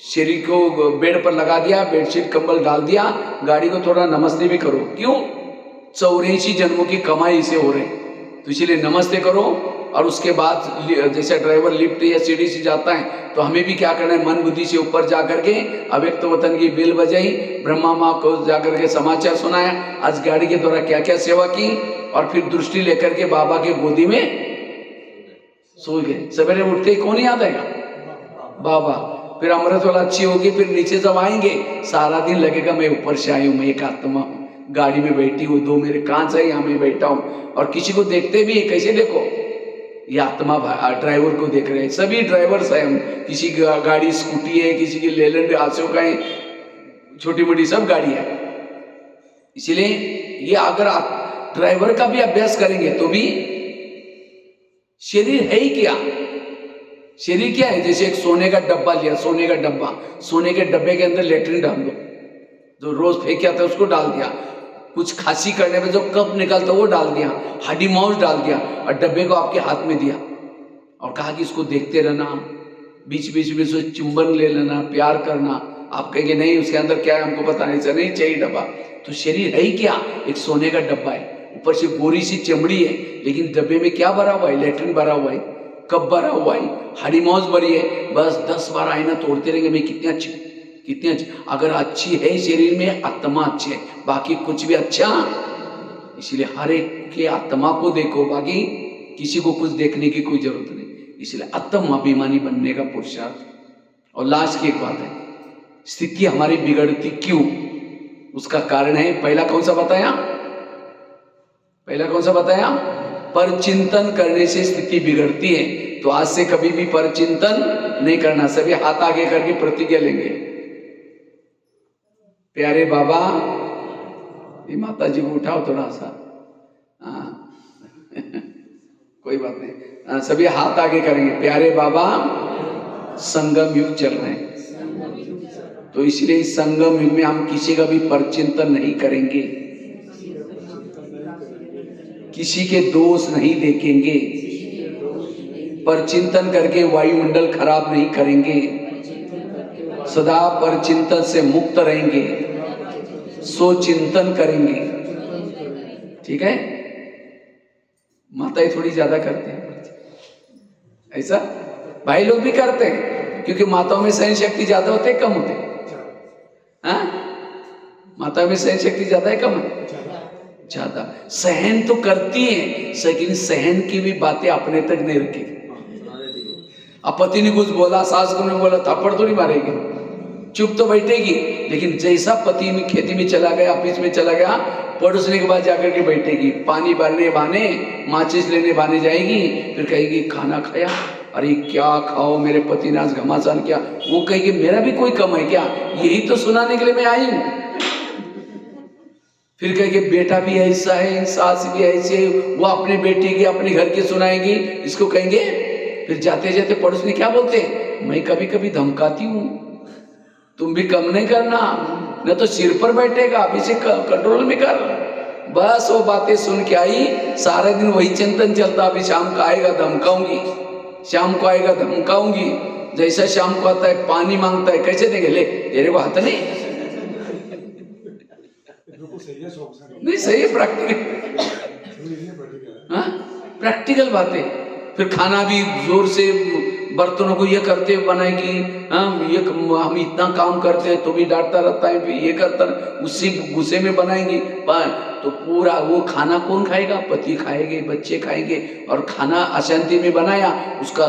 शरीर को बेड पर लगा दिया, बेडशीट कंबल डाल दिया, गाड़ी को थोड़ा नमस्ते भी करो। क्यों, 84 जन्मों की कमाई इसे हो रही। तो इसीलिए नमस्ते करो। और उसके बाद जैसे ड्राइवर लिफ्ट या सीढ़ी से जाता है, तो हमें भी क्या करना है, मन बुद्धि से ऊपर जाकर के अव्यक्त वतन की बेल बजाई, ब्रह्मा माँ को जाकर के समाचार सुनाया, आज गाड़ी के द्वारा क्या क्या सेवा की, और फिर दृष्टि लेकर के बाबा के गोदी में सो गए। सवेरे उठते ही कौन याद आएगा, बाबा। फिर अमृत वाला अच्छी होगी, फिर नीचे जब आएंगे, सारा दिन लगेगा मैं ऊपर से आई हूं, मैं एक आत्मा हूं। गाड़ी में बैठी हूँ, दो मेरे कांच है, यहाँ मैं बैठा हूँ और किसी को देखते भी है, कैसे देखो, ये आत्मा ड्राइवर को देख रहे हैं। सभी ड्राइवर्स हैं हम, किसी की गाड़ी स्कूटी है, किसी की लेलैंड अशोका है, छोटी मोटी सब गाड़ी है। इसलिए ये अगर आप ड्राइवर का भी अभ्यास करेंगे तो भी शरीर है ही क्या, शरीर क्या है? जैसे एक सोने का डब्बा लिया, सोने का डब्बा, सोने के डब्बे के अंदर लेटरिन डाल दो, जो रोज फेंक आता है उसको डाल दिया, कुछ खांसी करने पे जो कप निकलता वो डाल दिया, हड्डी माउस डाल दिया और डब्बे को आपके हाथ में दिया और कहा कि इसको देखते रहना, बीच बीच में से चुंबन ले लेना, प्यार करना। आप कहेंगे नहीं उसके अंदर क्या है हमको पता नहीं, नहीं चाहिए डब्बा। तो शरीर है ही क्या? एक सोने का डब्बा है, ऊपर से गोरी सी चमड़ी है, लेकिन डब्बे में क्या भरा हुआ है? लेटरिन भरा हुआ है, कप भरा हुआ है, हड्डी माउस भरी है। बस 10 बार आईना तोड़ते रहेंगे, मैं कितनी अच्छी, कितनी अच्छी। अगर अच्छी है शरीर में, आत्मा अच्छी है, बाकी कुछ भी अच्छा। इसलिए हर एक के आत्मा को देखो, बाकी किसी को कुछ देखने की कोई जरूरत नहीं। इसलिए आत्माभिमानी बनने का पुरुषार्थ। और लास्ट की एक बात है, स्थिति हमारी बिगड़ती क्यों? उसका कारण है, पहला कौन सा बताया? पहला कौन सा बताया? पर चिंतन करने से स्थिति बिगड़ती है। तो आज से कभी भी पर चिंतन नहीं करना, सभी हाथ आगे करके प्रतिज्ञा लेंगे। प्यारे बाबा, ये माता जी को उठाओ थोड़ा सा, कोई बात नहीं, सभी हाथ आगे करेंगे। प्यारे बाबा, संगम युग चल रहे हैं, तो इसलिए इस संगम युग में हम किसी का भी परचिंतन नहीं करेंगे, किसी के दोष नहीं देखेंगे, परचिंतन करके वायुमंडल खराब नहीं करेंगे, सदा परचिंतन से मुक्त रहेंगे, सोचिंतन करेंगे। ठीक है? माताएं थोड़ी ज्यादा करते हैं ऐसा, भाई लोग भी करते हैं, क्योंकि माताओं में सहन शक्ति ज्यादा होते है कम होते? हाँ, माताओं में सहन शक्ति ज्यादा है कम है? ज्यादा। सहन तो करती है, लेकिन सहन की भी बातें अपने तक नहीं रखेगी। अब पति ने कुछ बोला, सास को ने बोला, थप्पड़ तो नहीं मारेगी, चुप तो बैठेगी। लेकिन जैसा पति में खेती में चला गया, ऑफिस में चला गया, पड़ोसने के बाद जाकर के बैठेगी, पानी भरने बहाने, माचिस लेने बहाने जाएगी, फिर कहेगी खाना खाया? अरे क्या खाओ, मेरे पति ने आज घमासान किया। वो कहेगी मेरा भी कोई कम है क्या? यही तो सुनाने के लिए मैं आई हूं। फिर कहेगी बेटा भी ऐसा है, सास भी ऐसे, वो अपने बेटे की अपने घर की सुनाएगी, इसको कहेंगे। फिर जाते जाते पड़ोसी क्या बोलते हैं, मैं कभी कभी धमकाती हूँ, तुम भी कम नहीं करना, न तो सिर पर बैठेगा, अभी से कंट्रोल में कर। बस वो बातें सुन के आई, सारे दिन वही चिंतन चलता, अभी शाम को आएगा धमकाऊंगी, शाम को आएगा धमकाऊंगी। जैसा शाम को आता है पानी मांगता है, कैसे देंगे? ले तेरे को हाथ नहीं, नहीं सही है, प्रैक्टिकल, हाँ प्रैक्टिकल बातें। फिर खाना भी जोर से बर्तनों को ये करते बनाएगी, हाँ ये हम इतना काम करते हैं तो भी डांटता रहता है, फिर ये करता, उसी गुस्से में बनाएंगी। तो पूरा वो खाना कौन खाएगा? पति खाएंगे, बच्चे खाएंगे। और खाना अशांति में बनाया, उसका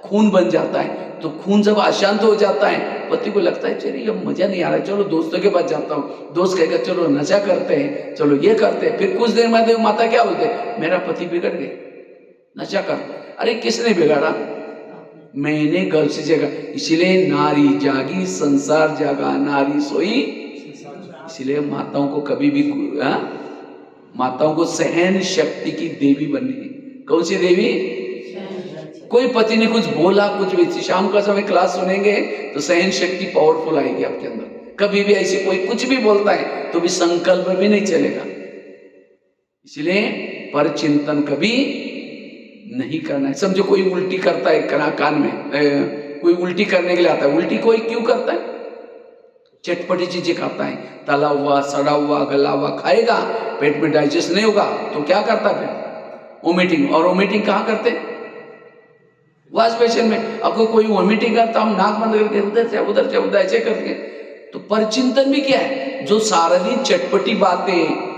खून बन जाता है। तो खून जब अशांत हो जाता है, पति को लगता है चलिए अब मजा नहीं आ रहा है, चलो दोस्तों के पास जाता हूँ। दोस्त कहेगा चलो नशा करते हैं, चलो ये करते हैं। फिर कुछ देर में माता क्या बोलते, मेरा पति बिगड़ गए, नशा करता। अरे किसने बिगाड़ा? मैंने गलत सी जगह। इसीलिए नारी जागी संसार जागा, नारी सोई। इसलिए माताओं को कभी भी, माताओं को सहन शक्ति की देवी बननी है। कौन सी देवी? कोई पति ने कुछ बोला, कुछ भी, शाम का समय क्लास सुनेंगे तो सहन शक्ति पावरफुल आएगी आपके अंदर। कभी भी ऐसे कोई कुछ भी बोलता है तो भी संकल्प भी नहीं चलेगा। इसलिए पर चिंतन कभी नहीं करना है। समझो कोई उल्टी करता है कान में, कोई उल्टी करने के लिए आता है, उल्टी कोई क्यों करता है? चटपटी चीजें खाता है, तला हुआ, सड़ा हुआ, गला हुआ खाएगा, पेट में डाइजेस्ट नहीं होगा तो क्या करता है? फिर वोमिटिंग। और वोमिटिंग कहाँ करते? वॉश बेसिन में। आपको कोई वोमिटिंग करता, हम नाक बंद करके उधर से उधर ऐसे करके। तो परचिंतन भी क्या है? जो सारा दिन चटपटी बातें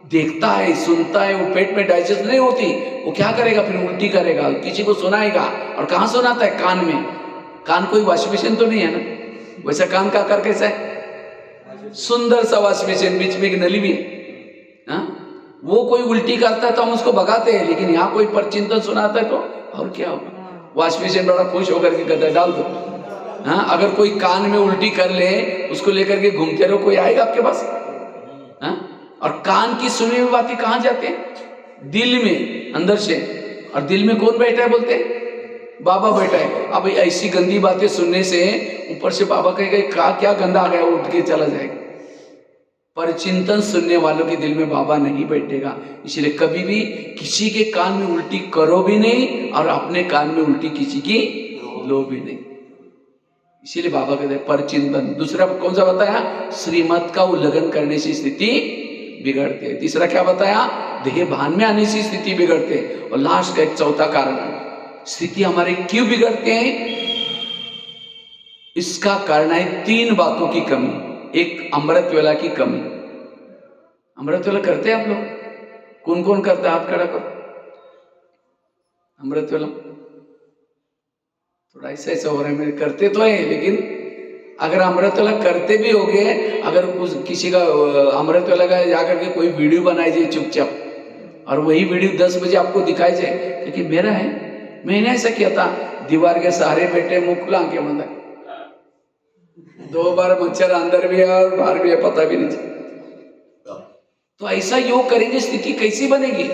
देखता है, सुनता है, वो पेट में डाइजेस्ट नहीं होती, वो क्या करेगा? फिर उल्टी करेगा, किसी को सुनाएगा। और कहाँ सुनाता है? कान में। कान कोई वॉश बेसिन तो नहीं है ना, वैसा कान का आकार कैसा है? सुंदर सा वॉश बेसिन, बीच में एक नली भी है। हाँ? वो कोई उल्टी करता है तो हम उसको भगाते हैं, लेकिन यहाँ कोई परचिंतन सुनाता है तो और क्या होगा। वॉश बेसिन बड़ा खुश होकर के कहता है डाल दो। हाँ, अगर कोई कान में उल्टी कर ले, उसको लेकर के घूमते रहो, कोई आएगा आपके पास? हाँ? और कान की सुनी हुई बातें कहाँ जाते हैं? दिल में, अंदर से। और दिल में कौन बैठा है बोलते हैं? बाबा बैठा है। अब ऐसी गंदी बातें सुनने से ऊपर से बाबा कहेगा क्या गंदा आ गया, उठ के चला जाएगा। पर चिंतन सुनने वालों के दिल में बाबा नहीं बैठेगा। इसलिए कभी भी किसी के कान में उल्टी करो भी नहीं और अपने कान में उल्टी किसी की लो भी नहीं। इसीलिए बाबा कहते हैं पर चिंतन। दूसरा कौन सा बताया? श्रीमत का उल्लंघन करने से स्थिति बिगड़ती है। तीसरा क्या बताया? देह भान में आने से स्थिति बिगड़ते हैं। और लास्ट का एक चौथा कारण, स्थिति हमारे क्यों बिगड़ते हैं, इसका कारण है 3 बातों की कमी। एक अमृत वेला की कमी। अमृत वेला करते हैं आप लोग? कौन कौन करता है? हाथ खड़ा करो। अमृत वेला थोड़ा ऐसा हो रहा है, मेरे करते तो है, लेकिन अगर अमृत वेला करते भी होगे, अगर किसी का अमृत वेला का जाकर के कोई वीडियो बनाई जाए चुपचाप, और वही वीडियो 10 बजे आपको दिखाई जाए, लेकिन मेरा है, मैंने ऐसा किया था, दीवार के सहारे बैठे, मुंह खुला के बंद है, 2 बार मच्छर अंदर भी है और बाहर भी है, पता भी नहीं चला। तो ऐसा योग करेंगे स्थिति कैसी बनेगी?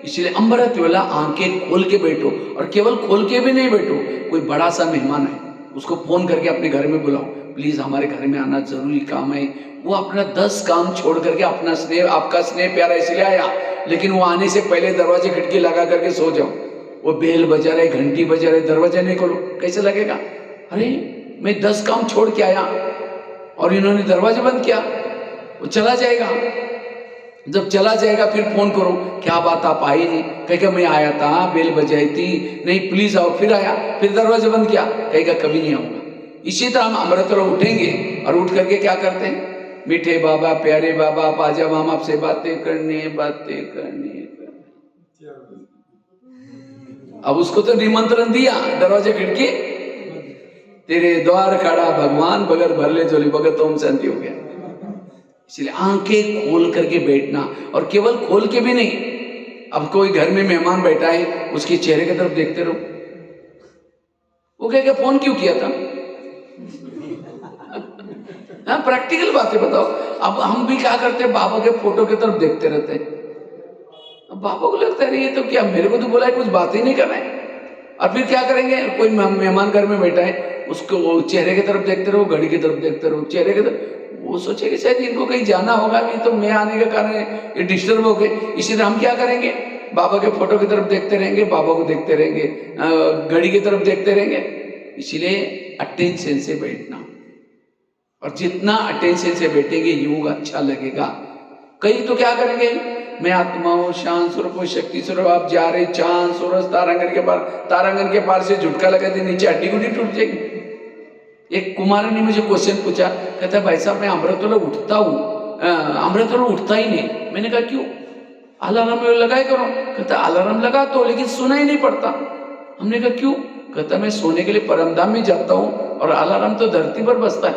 इसलिए अमृत वेला आंखें खोल के बैठो, और केवल खोल के भी नहीं बैठो। कोई बड़ा सा मेहमान है, उसको फोन करके अपने घर में बुलाओ, प्लीज हमारे घर में आना, जरूरी काम है। वो अपना 10 काम छोड़ करके अपना स्नेह, आपका स्नेह प्यारा इसलिए आया, लेकिन वो आने से पहले दरवाजे खिड़की लगा करके सो जाओ। वो बेल बजा रहे, घंटी बजा रहे, दरवाजा नहीं खोलो, कैसे लगेगा? अरे मैं 10 काम छोड़ के आया और इन्होंने दरवाजा बंद किया। वो चला जाएगा, जब चला जाएगा फिर फोन करो, क्या बात आप आई नहीं? कहेगा मैं आया था, बेल बजाई थी, नहीं प्लीज आओ, फिर आया, फिर दरवाजा बंद किया, कहेगा कभी नहीं आऊंगा। इसी तरह हम अमृत वेला उठेंगे और उठ करके क्या करते हैं? मीठे बाबा, प्यारे बाबा, आप आ जाओ, हम आपसे बातें करने। अब उसको तो निमंत्रण दिया, दरवाजा खिड़की तेरे द्वार खड़ा भगवान, बगैर भरले जोली भगत ओम शांति हो गया। इसलिए आंखें खोल करके बैठना, और केवल खोल के भी नहीं। अब कोई घर में मेहमान बैठा है, उसके चेहरे की तरफ देखते रहो, वो कहेगा फोन क्यों किया था? हाँ, प्रैक्टिकल बातें बताओ। अब हम भी क्या करते हैं, बाबा के फोटो की तरफ देखते रहते हैं। अब बाबा को लगता है ये तो क्या, मेरे को तो बोला है कुछ बात ही नहीं करना है। और फिर क्या करेंगे, कोई मेहमान घर में बैठा है, उसको चेहरे की तरफ देखते रहो, घड़ी की तरफ देखते रहो, चेहरे की तरफ। वो सोचेगा शायद इनको कहीं जाना होगा, नहीं तो मैं आने के कारण ये डिस्टर्ब हो गए। इसी तरह हम क्या करेंगे, बाबा के फोटो की तरफ देखते रहेंगे, बाबा को देखते रहेंगे, घड़ी की तरफ देखते रहेंगे। इसीलिए अटेंशन से बैठना, और जितना अटेंशन से बैठेंगे योग अच्छा लगेगा। कई तो क्या करेंगे, मैं आत्मा हूँ, शांत स्वरूप, शक्ति स्वरूप, आप जा रहे चांद सूरज तारांगन के पार से झुटका लगा दे, नीचे हड्डी गुड्डी टूट जाएगी। एक कुमार ने मुझे क्वेश्चन पूछा, कहता है भाई साहब मैं अमृत वेला उठता हूँ, अमृत वेला उठता ही नहीं। मैंने कहा क्यों? अलार्म लगाए करो। कहता अलार्म लगा तो, लेकिन सुना ही नहीं पड़ता। हमने कहा क्यों? कहता मैं सोने के लिए परमधाम में जाता हूँ और अलार्म तो धरती पर बजता है,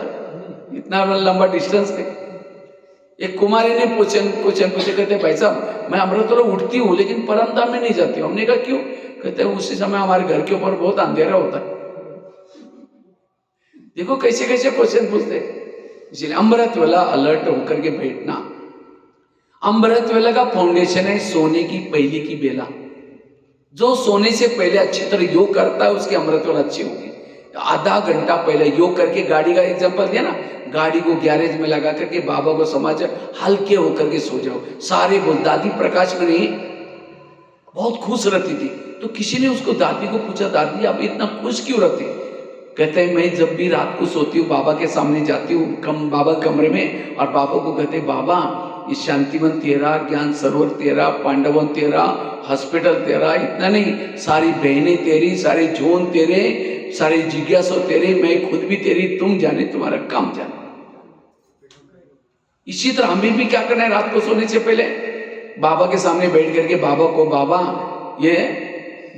इतना लंबा डिस्टेंस पे। एक कुमारी ने क्वेश्चन पूछे, कहते भाई साहब मैं अमृत वेला उठती हूँ लेकिन परमधाम में नहीं जाती हूँ। हमने कहा क्यों? कहते उसी समय हमारे घर के ऊपर बहुत अंधेरा होता है। देखो कैसे कैसे क्वेश्चन पूछते। इसलिए अमृत वेला अलर्ट होकर के बैठना। अमृत वेला का फाउंडेशन है सोने की पहले की बेला। जो सोने से पहले अच्छी तरह योग करता है उसकी अमृत वेला अच्छी होगी। आधा घंटा पहले योग करके, गाड़ी का एग्जांपल दिया ना, गाड़ी को गैरेज में लगा करके बाबा को समाज हल्के होकर के सो जाओ। सारे बोल, दादी प्रकाश में नहीं बहुत खुश रहती थी, तो किसी ने उसको दादी को पूछा, दादी आप इतना खुश क्यों रहती? कहते हैं मैं जब भी रात को सोती हूँ बाबा के सामने जाती हूँ, बाबा कमरे में, और बाबा को कहते बाबा इस शांतिवन तेरा, ज्ञान सरोवर तेरा, पांडवन तेरा, हॉस्पिटल तेरा, इतना नहीं सारी बहनें तेरी, सारे जोन तेरे, सारे जिज्ञासु तेरे, मैं खुद भी तेरी, तुम जाने तुम्हारा काम जाने। इसी तरह हमें भी क्या करना है, रात को सोने से पहले बाबा के सामने बैठ करके बाबा को, बाबा ये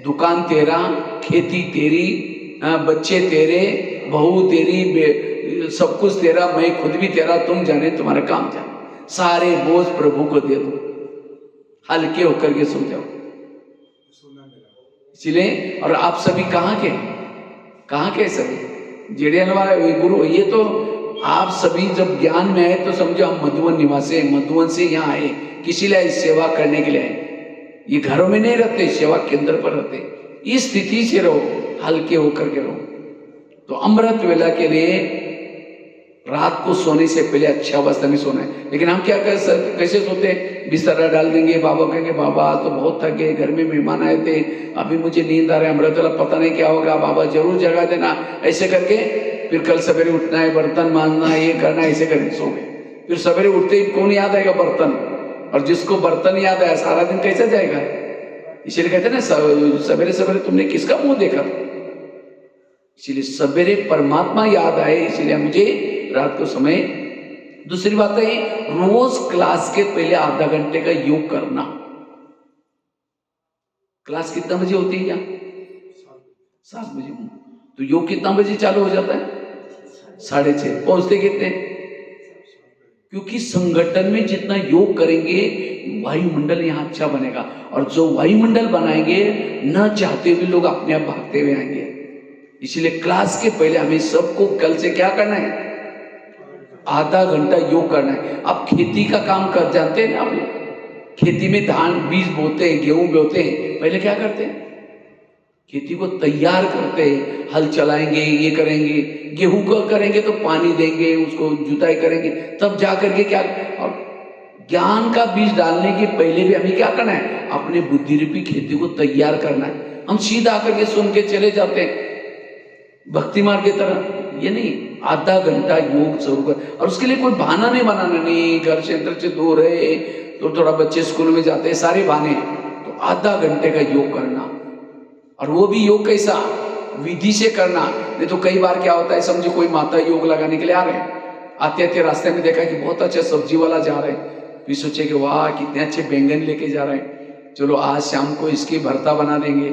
दुकान तेरा, खेती तेरी, बच्चे तेरे, बहू तेरी, सब कुछ तेरा, मैं खुद भी तेरा, तुम जाने तुम्हारा काम जाने, सारे बोझ प्रभु को दे दो, हल्के होकर के सो जाओ। इसलिए और आप सभी कहाँ के सभी जेड़ियाल वाले गुरु, ये तो आप सभी जब ज्ञान में आए तो समझो हम मधुवन निवासी हैं, मधुवन से यहाँ आए किसी लिए सेवा करने के लिए आए। ये घरों में नहीं रहते, सेवा केंद्र पर रहते। इस स्थिति से रहो, हल्के होकर के रहो। तो अमृत वेला के लिए रात को सोने से पहले अच्छी अवस्था में सोना है। लेकिन हम क्या कैसे सोते हैं? बिस्तरा डाल देंगे, बाबा कहेंगे बाबा तो बहुत थक गए, घर में मेहमान आए थे, अभी मुझे नींद आ रहा है, अमृत वेला पता नहीं क्या होगा, बाबा जरूर जगा देना, ऐसे करके फिर कल सवेरे उठना है, बर्तन मांजना, ये करना, ऐसे करके सो गए। फिर सवेरे उठते ही कौन याद आएगा? बर्तन। और जिसको बर्तन याद आया सारा दिन कैसे जाएगा? इसलिए कहते हैं ना सवेरे सवेरे तुमने किसका मुंह देखा था? इसलिए सवेरे परमात्मा याद आए, इसीलिए मुझे रात को समय। दूसरी बात है रोज क्लास के पहले आधा घंटे का योग करना। क्लास कितना बजे होती है? क्या 7 बजे? तो योग कितना बजे चालू हो जाता है? 6:30। पहुंचते कितने? क्योंकि संगठन में जितना योग करेंगे वायुमंडल यहाँ अच्छा बनेगा, और जो वायुमंडल बनाएंगे न चाहते हुए लोग अपने आप भागते हुए आएंगे। इसलिए क्लास के पहले हमें सबको कल से क्या करना है? आधा घंटा योग करना है। अब खेती का काम कर जानते हैं ना आप लोग? खेती में धान बीज बोते हैं, गेहूं बोते हैं, पहले क्या करते हैं? खेती को तैयार करते हैं, हल चलाएंगे, ये करेंगे, गेहूं को करेंगे तो पानी देंगे, उसको जुताई करेंगे, तब जा करके क्या। और ज्ञान का बीज डालने के पहले भी हमें क्या करना है? अपने बुद्धि रूपी खेती को तैयार करना है। हम सीधा करके सुन के चले जाते हैं भक्ति मार्ग की तरह, ये नहीं। आधा घंटा योग जरूर कर, और उसके लिए कोई बहाना नहीं बनाना, नहीं घर क्षेत्र से दूर है तो थोड़ा बच्चे स्कूल में जाते हैं, सारे बहाने। तो आधा घंटे का योग करना, और वो भी योग कैसा? विधि से करना। नहीं तो कई बार क्या होता है, समझो कोई माता योग लगाने के लिए आ रहे हैं, आते आते रास्ते में देखा कि बहुत अच्छा सब्जी वाला जा रहे हैं, फिर सोचे कि वाह कितने अच्छे बैंगन लेके जा रहे हैं, चलो आज शाम को इसकी भरता बना देंगे।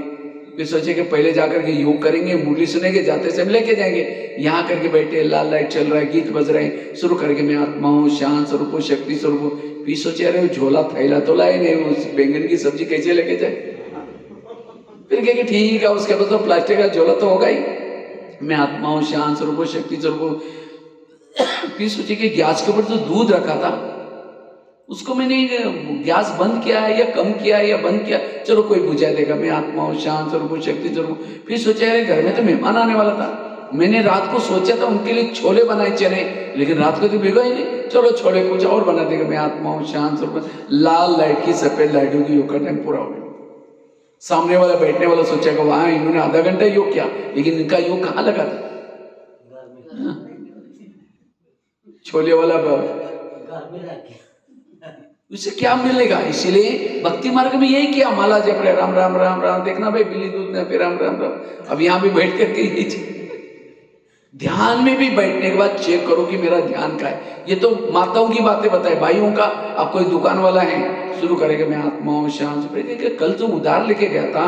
फिर सोचे कि पहले जाकर के योग करेंगे, मुरली सुनेंगे, जाते समय लेके जाएंगे। यहाँ करके बैठे, लाल लाइट चल रहा है, गीत बज रहे हैं, शुरू करके मैं आत्मा हूँ, शांत स्वरूप हूँ, शक्ति स्वरूप हूँ। फिर सोचे अरे झोला थैला तो लाए नहीं, उस बैंगन की सब्जी कैसे लेके जाए? फिर कहेंगे ठीक है, उसके बाद तो प्लास्टिक का झोला तो होगा ही, मैं आत्मा हूँ, शांत स्वरूप हूँ, शक्ति स्वरूप हूँ। फिर सोचे कि गैस के ऊपर जो दूध रखा था उसको मैंने गैस बंद किया है या कम किया है या बंद किया, चलो कोई बुझा देगा, मैं आत्मा हूँ, शांत स्वरूप हूँ, शक्ति स्वरूप हूँ। फिर सोचा यार घर में तो मेहमान आने वाला था, मैंने रात को सोचा था उनके लिए छोले बनाए चने, लेकिन रात को तो भिगो ही नहीं, चलो छोले कुछ और बना देगा, मैं आत्मा हूँ, शांत स्वरूप। लाल लाइट की सफेद लाइटों की योग का टाइम पूरा हो गया। सामने वाला बैठने वाला सोचेगा वहां इन्होंने आधा घंटा योग किया, लेकिन इनका योग कहाँ लगा था? छोले वाला उससे क्या मिलेगा? इसीलिए भक्ति मार्ग में यही किया, माला जप रहे, राम राम राम राम, देखना भाई बिल्ली दूध ने, फिर राम राम राम। अब यहाँ भी बैठ करके ध्यान में भी बैठने के बाद चेक करो कि मेरा ध्यान का है। ये तो माताओं की बातें बताए, भाइयों का आप कोई दुकान वाला है शुरू करेगा, मैं आत्मा हूँ, शांत। कल जो उधार लेके गया था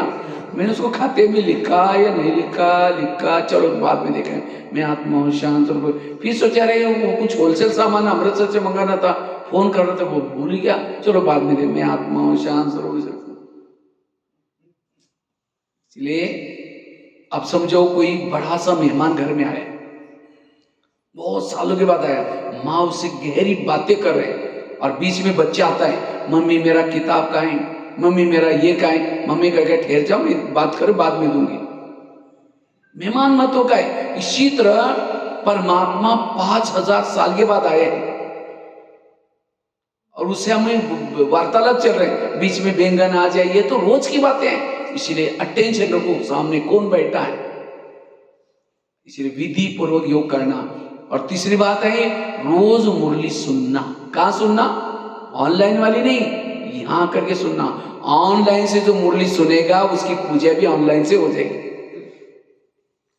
मैंने उसको खाते में लिखा या नहीं लिखा, चलो बाद में देखें, मैं आत्मा हूँ, शांत। फिर सोचा रहे वो कुछ होलसेल सामान अमृतसर से मंगाना था, फोन कर रहा था, वो भूल गया, चलो बाद में दे, मैं आत्मा हूँ, शांत। इसलिए अब समझो कोई बड़ा सा मेहमान घर में आया, बहुत सालों के बाद आया, माँ उससे गहरी बातें कर रहे हैं, और बीच में बच्चा आता है, मम्मी मेरा किताब कहाँ है, मम्मी मेरा ये कहाँ है। मम्मी कह के ठहर जाओ, मैं बात करो बाद में दूंगी। मेहमान मत हो गए। इसी तरह परमात्मा 5000 साल के बाद आए हैं, और उससे हमें वार्तालाप चल रहे हैं, बीच में व्यंगन आ जाए, ये तो रोज की बातें हैं। इसीलिए अटेंशन रखो, सामने कौन बैठा है, इसलिए विधि पूर्वक योग करना। और तीसरी बात है रोज मुरली सुनना। कहाँ सुनना? ऑनलाइन वाली नहीं, यहाँ करके सुनना। ऑनलाइन से जो मुरली सुनेगा उसकी पूजा भी ऑनलाइन से हो जाएगी।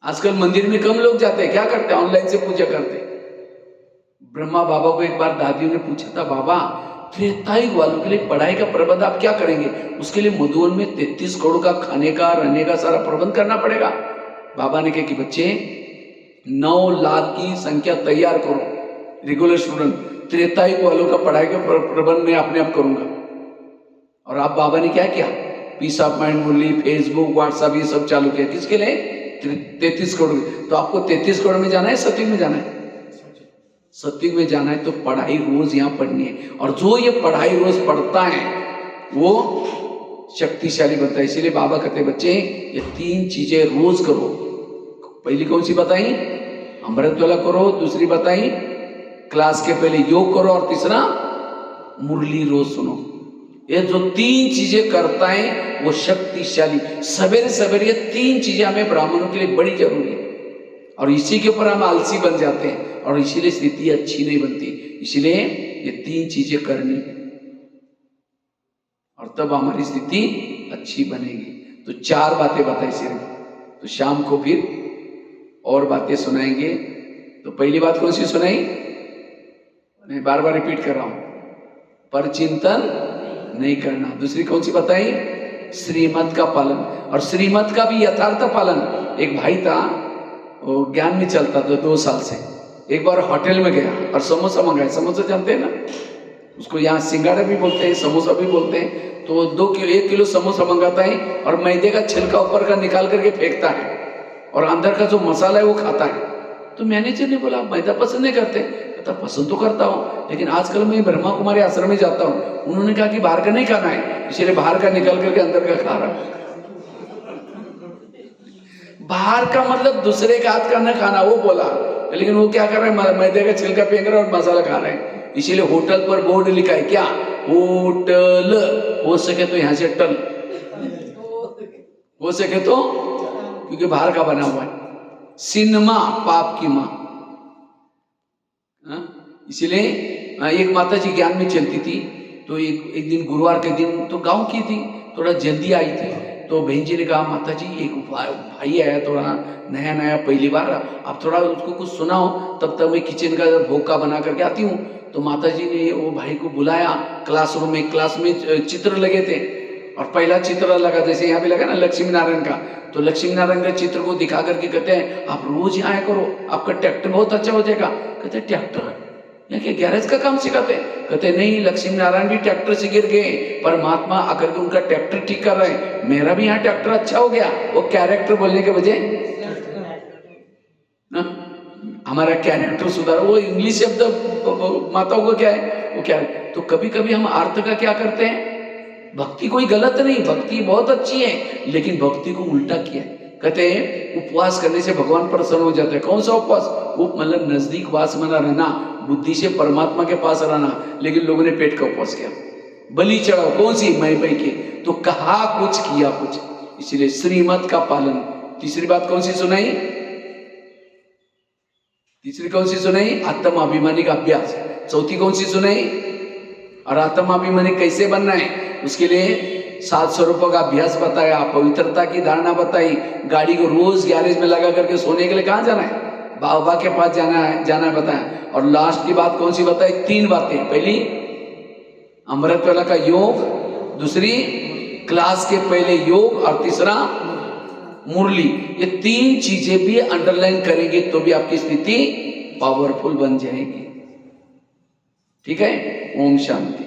आजकल मंदिर में कम लोग जाते हैं, क्या करते हैं? ऑनलाइन से पूजा करते हैं। ब्रह्मा बाबा को एक बार दादियों ने पूछा था, बाबा त्रेतायुग वालों के लिए पढ़ाई का प्रबंध आप क्या करेंगे? उसके लिए मधुवन में 33 करोड़ का खाने का रहने का सारा प्रबंध करना पड़ेगा। बाबा ने कहा कि बच्चे 9 लाख की संख्या तैयार करो रेगुलर स्टूडेंट। त्रेतायुग वालों का पढ़ाई का प्रबंध मैं अपने आप करूंगा। और आप बाबा ने क्या किया, पीस ऑफ माइंड मुरली, फेसबुक, व्हाट्सएप ये सब चालू किया, किसके लिए? 33 करोड़। तो आपको 33 करोड़ में जाना है, सत्युग में जाना है? सत्युग में जाना है तो पढ़ाई रोज यहाँ पढ़नी है। और जो ये पढ़ाई रोज पढ़ता है वो शक्तिशाली बनता है। इसीलिए बाबा कहते बच्चे ये 3 चीजें रोज करो। पहली कौन सी बताई? अमृत वाला करो। दूसरी बताई क्लास के पहले योग करो। और तीसरा मुरली रोज सुनो। ये जो 3 चीजें करता है वो शक्तिशाली। सवेरे सवेरे ये 3 चीजें हमें ब्राह्मणों के लिए बड़ी जरूरी है। और इसी के ऊपर हम आलसी बन जाते हैं और इसीलिए स्थिति अच्छी नहीं बनती। इसीलिए ये 3 चीजें करनी है और तब हमारी स्थिति अच्छी बनेगी। तो 4 बातें बताई सिर्फ। तो शाम को फिर और बातें सुनाएंगे। तो पहली बात कौन सी सुनाई? मैं बार बार रिपीट कर रहा हूं, पर चिंतन नहीं करना। दूसरी कौन सी बताई? श्रीमत का पालन। और श्रीमत का भी यथार्थ पालन। एक भाई था, वो ज्ञान में चलता था 2 साल से। एक बार होटल में गया और समोसा मंगाया। समोसा जानते हैं ना, उसको यहाँ सिंगाड़ा भी बोलते हैं, समोसा भी बोलते हैं। तो 1 किलो समोसा मंगाता है और मैदे का छिलका ऊपर का निकाल करके फेंकता है और अंदर का जो मसाला है वो खाता है। तो मैनेजर ने बोला मैदा पसंद नहीं करते? कहता पसंद तो करता हूँ, लेकिन आजकल मैं ब्रह्मा कुमारी आश्रम में जाता हूँ, उन्होंने कहा कि बाहर का नहीं खाना है, इसलिए बाहर का निकल करके अंदर का खा रहा है। बाहर का मतलब दूसरे का हाथ का न खाना, वो बोला, लेकिन वो क्या कर रहे हैं? मैदे का छिलका फेंक रहे हैं और मसाला खा रहे हैं। इसीलिए होटल पर बोर्ड लिखा है क्या? होटल। हो सके तो यहां से टल, हो सके तो, क्योंकि बाहर का बना हुआ है। सिनेमा पाप की मां। इसीलिए एक माता जी ज्ञान में चलती थी। तो एक दिन गुरुवार के दिन, तो गांव की थी, थोड़ा जल्दी आई थी। तो बहन जी ने कहा माता जी एक भाई आया, थोड़ा नया नया पहली बार, आप थोड़ा उसको कुछ सुनाओ, तब तक मैं किचन का भोग का बना करके आती हूँ। तो माता जी ने वो भाई को बुलाया क्लासरूम में। क्लास में चित्र लगे थे और पहला चित्र लगा, जैसे यहाँ पे लगा ना लक्ष्मी नारायण का, तो लक्ष्मी नारायण के चित्र को दिखा करके कहते हैं आप रोज यहाँ आया करो, आपका ट्रैक्टर बहुत अच्छा हो जाएगा। कहते ट्रैक्टर? यहाँ के गैरेज का काम सिखाते? कहते नहीं, लक्ष्मी नारायण भी ट्रैक्टर से गिर गए, परमात्मा आकर के उनका ट्रैक्टर ठीक कर रहे हैं। मेरा भी यहाँ ट्रैक्टर अच्छा हो गया। वो कैरेक्टर बोलने के वजह हमारा कैरेक्टर सुधार। वो इंग्लिश शब्द माताओं को क्या है, वो क्या है। तो कभी कभी हम अर्थ का क्या करते हैं? भक्ति कोई गलत नहीं, भक्ति बहुत अच्छी है, लेकिन भक्ति को उल्टा किया है। कहते हैं उपवास करने से भगवान प्रसन्न हो जाता है। कौन सा उपवास? वो मतलब नजदीक वास में रहना, बुद्धि से परमात्मा के पास रहना। लेकिन लोगों ने पेट का उपवास किया, बलि चढ़ाओ, कौन सी? मैं की। तो कहा कुछ किया कुछ। इसलिए श्रीमत का पालन। तीसरी बात कौन सी सुनाई? तीसरी कौन सी सुनाई? आत्माभिमानी का अभ्यास। चौथी कौन सी सुनाई? और आत्माभिमानी कैसे बनना है उसके लिए 7 स्वरूपों का अभ्यास बताया, पवित्रता की धारणा बताई, गाड़ी को रोज गैरेज में लगा करके सोने के लिए कहाँ जाना है? बाबा के पास जाना है बताया। और लास्ट की बात कौन सी बताई? 3 बातें। पहली अमृत वाला का योग, दूसरी क्लास के पहले योग, और तीसरा मुरली। ये 3 चीजें भी अंडरलाइन करेंगे तो भी आपकी स्थिति पावरफुल बन जाएगी। ठीक है? ओम शांति।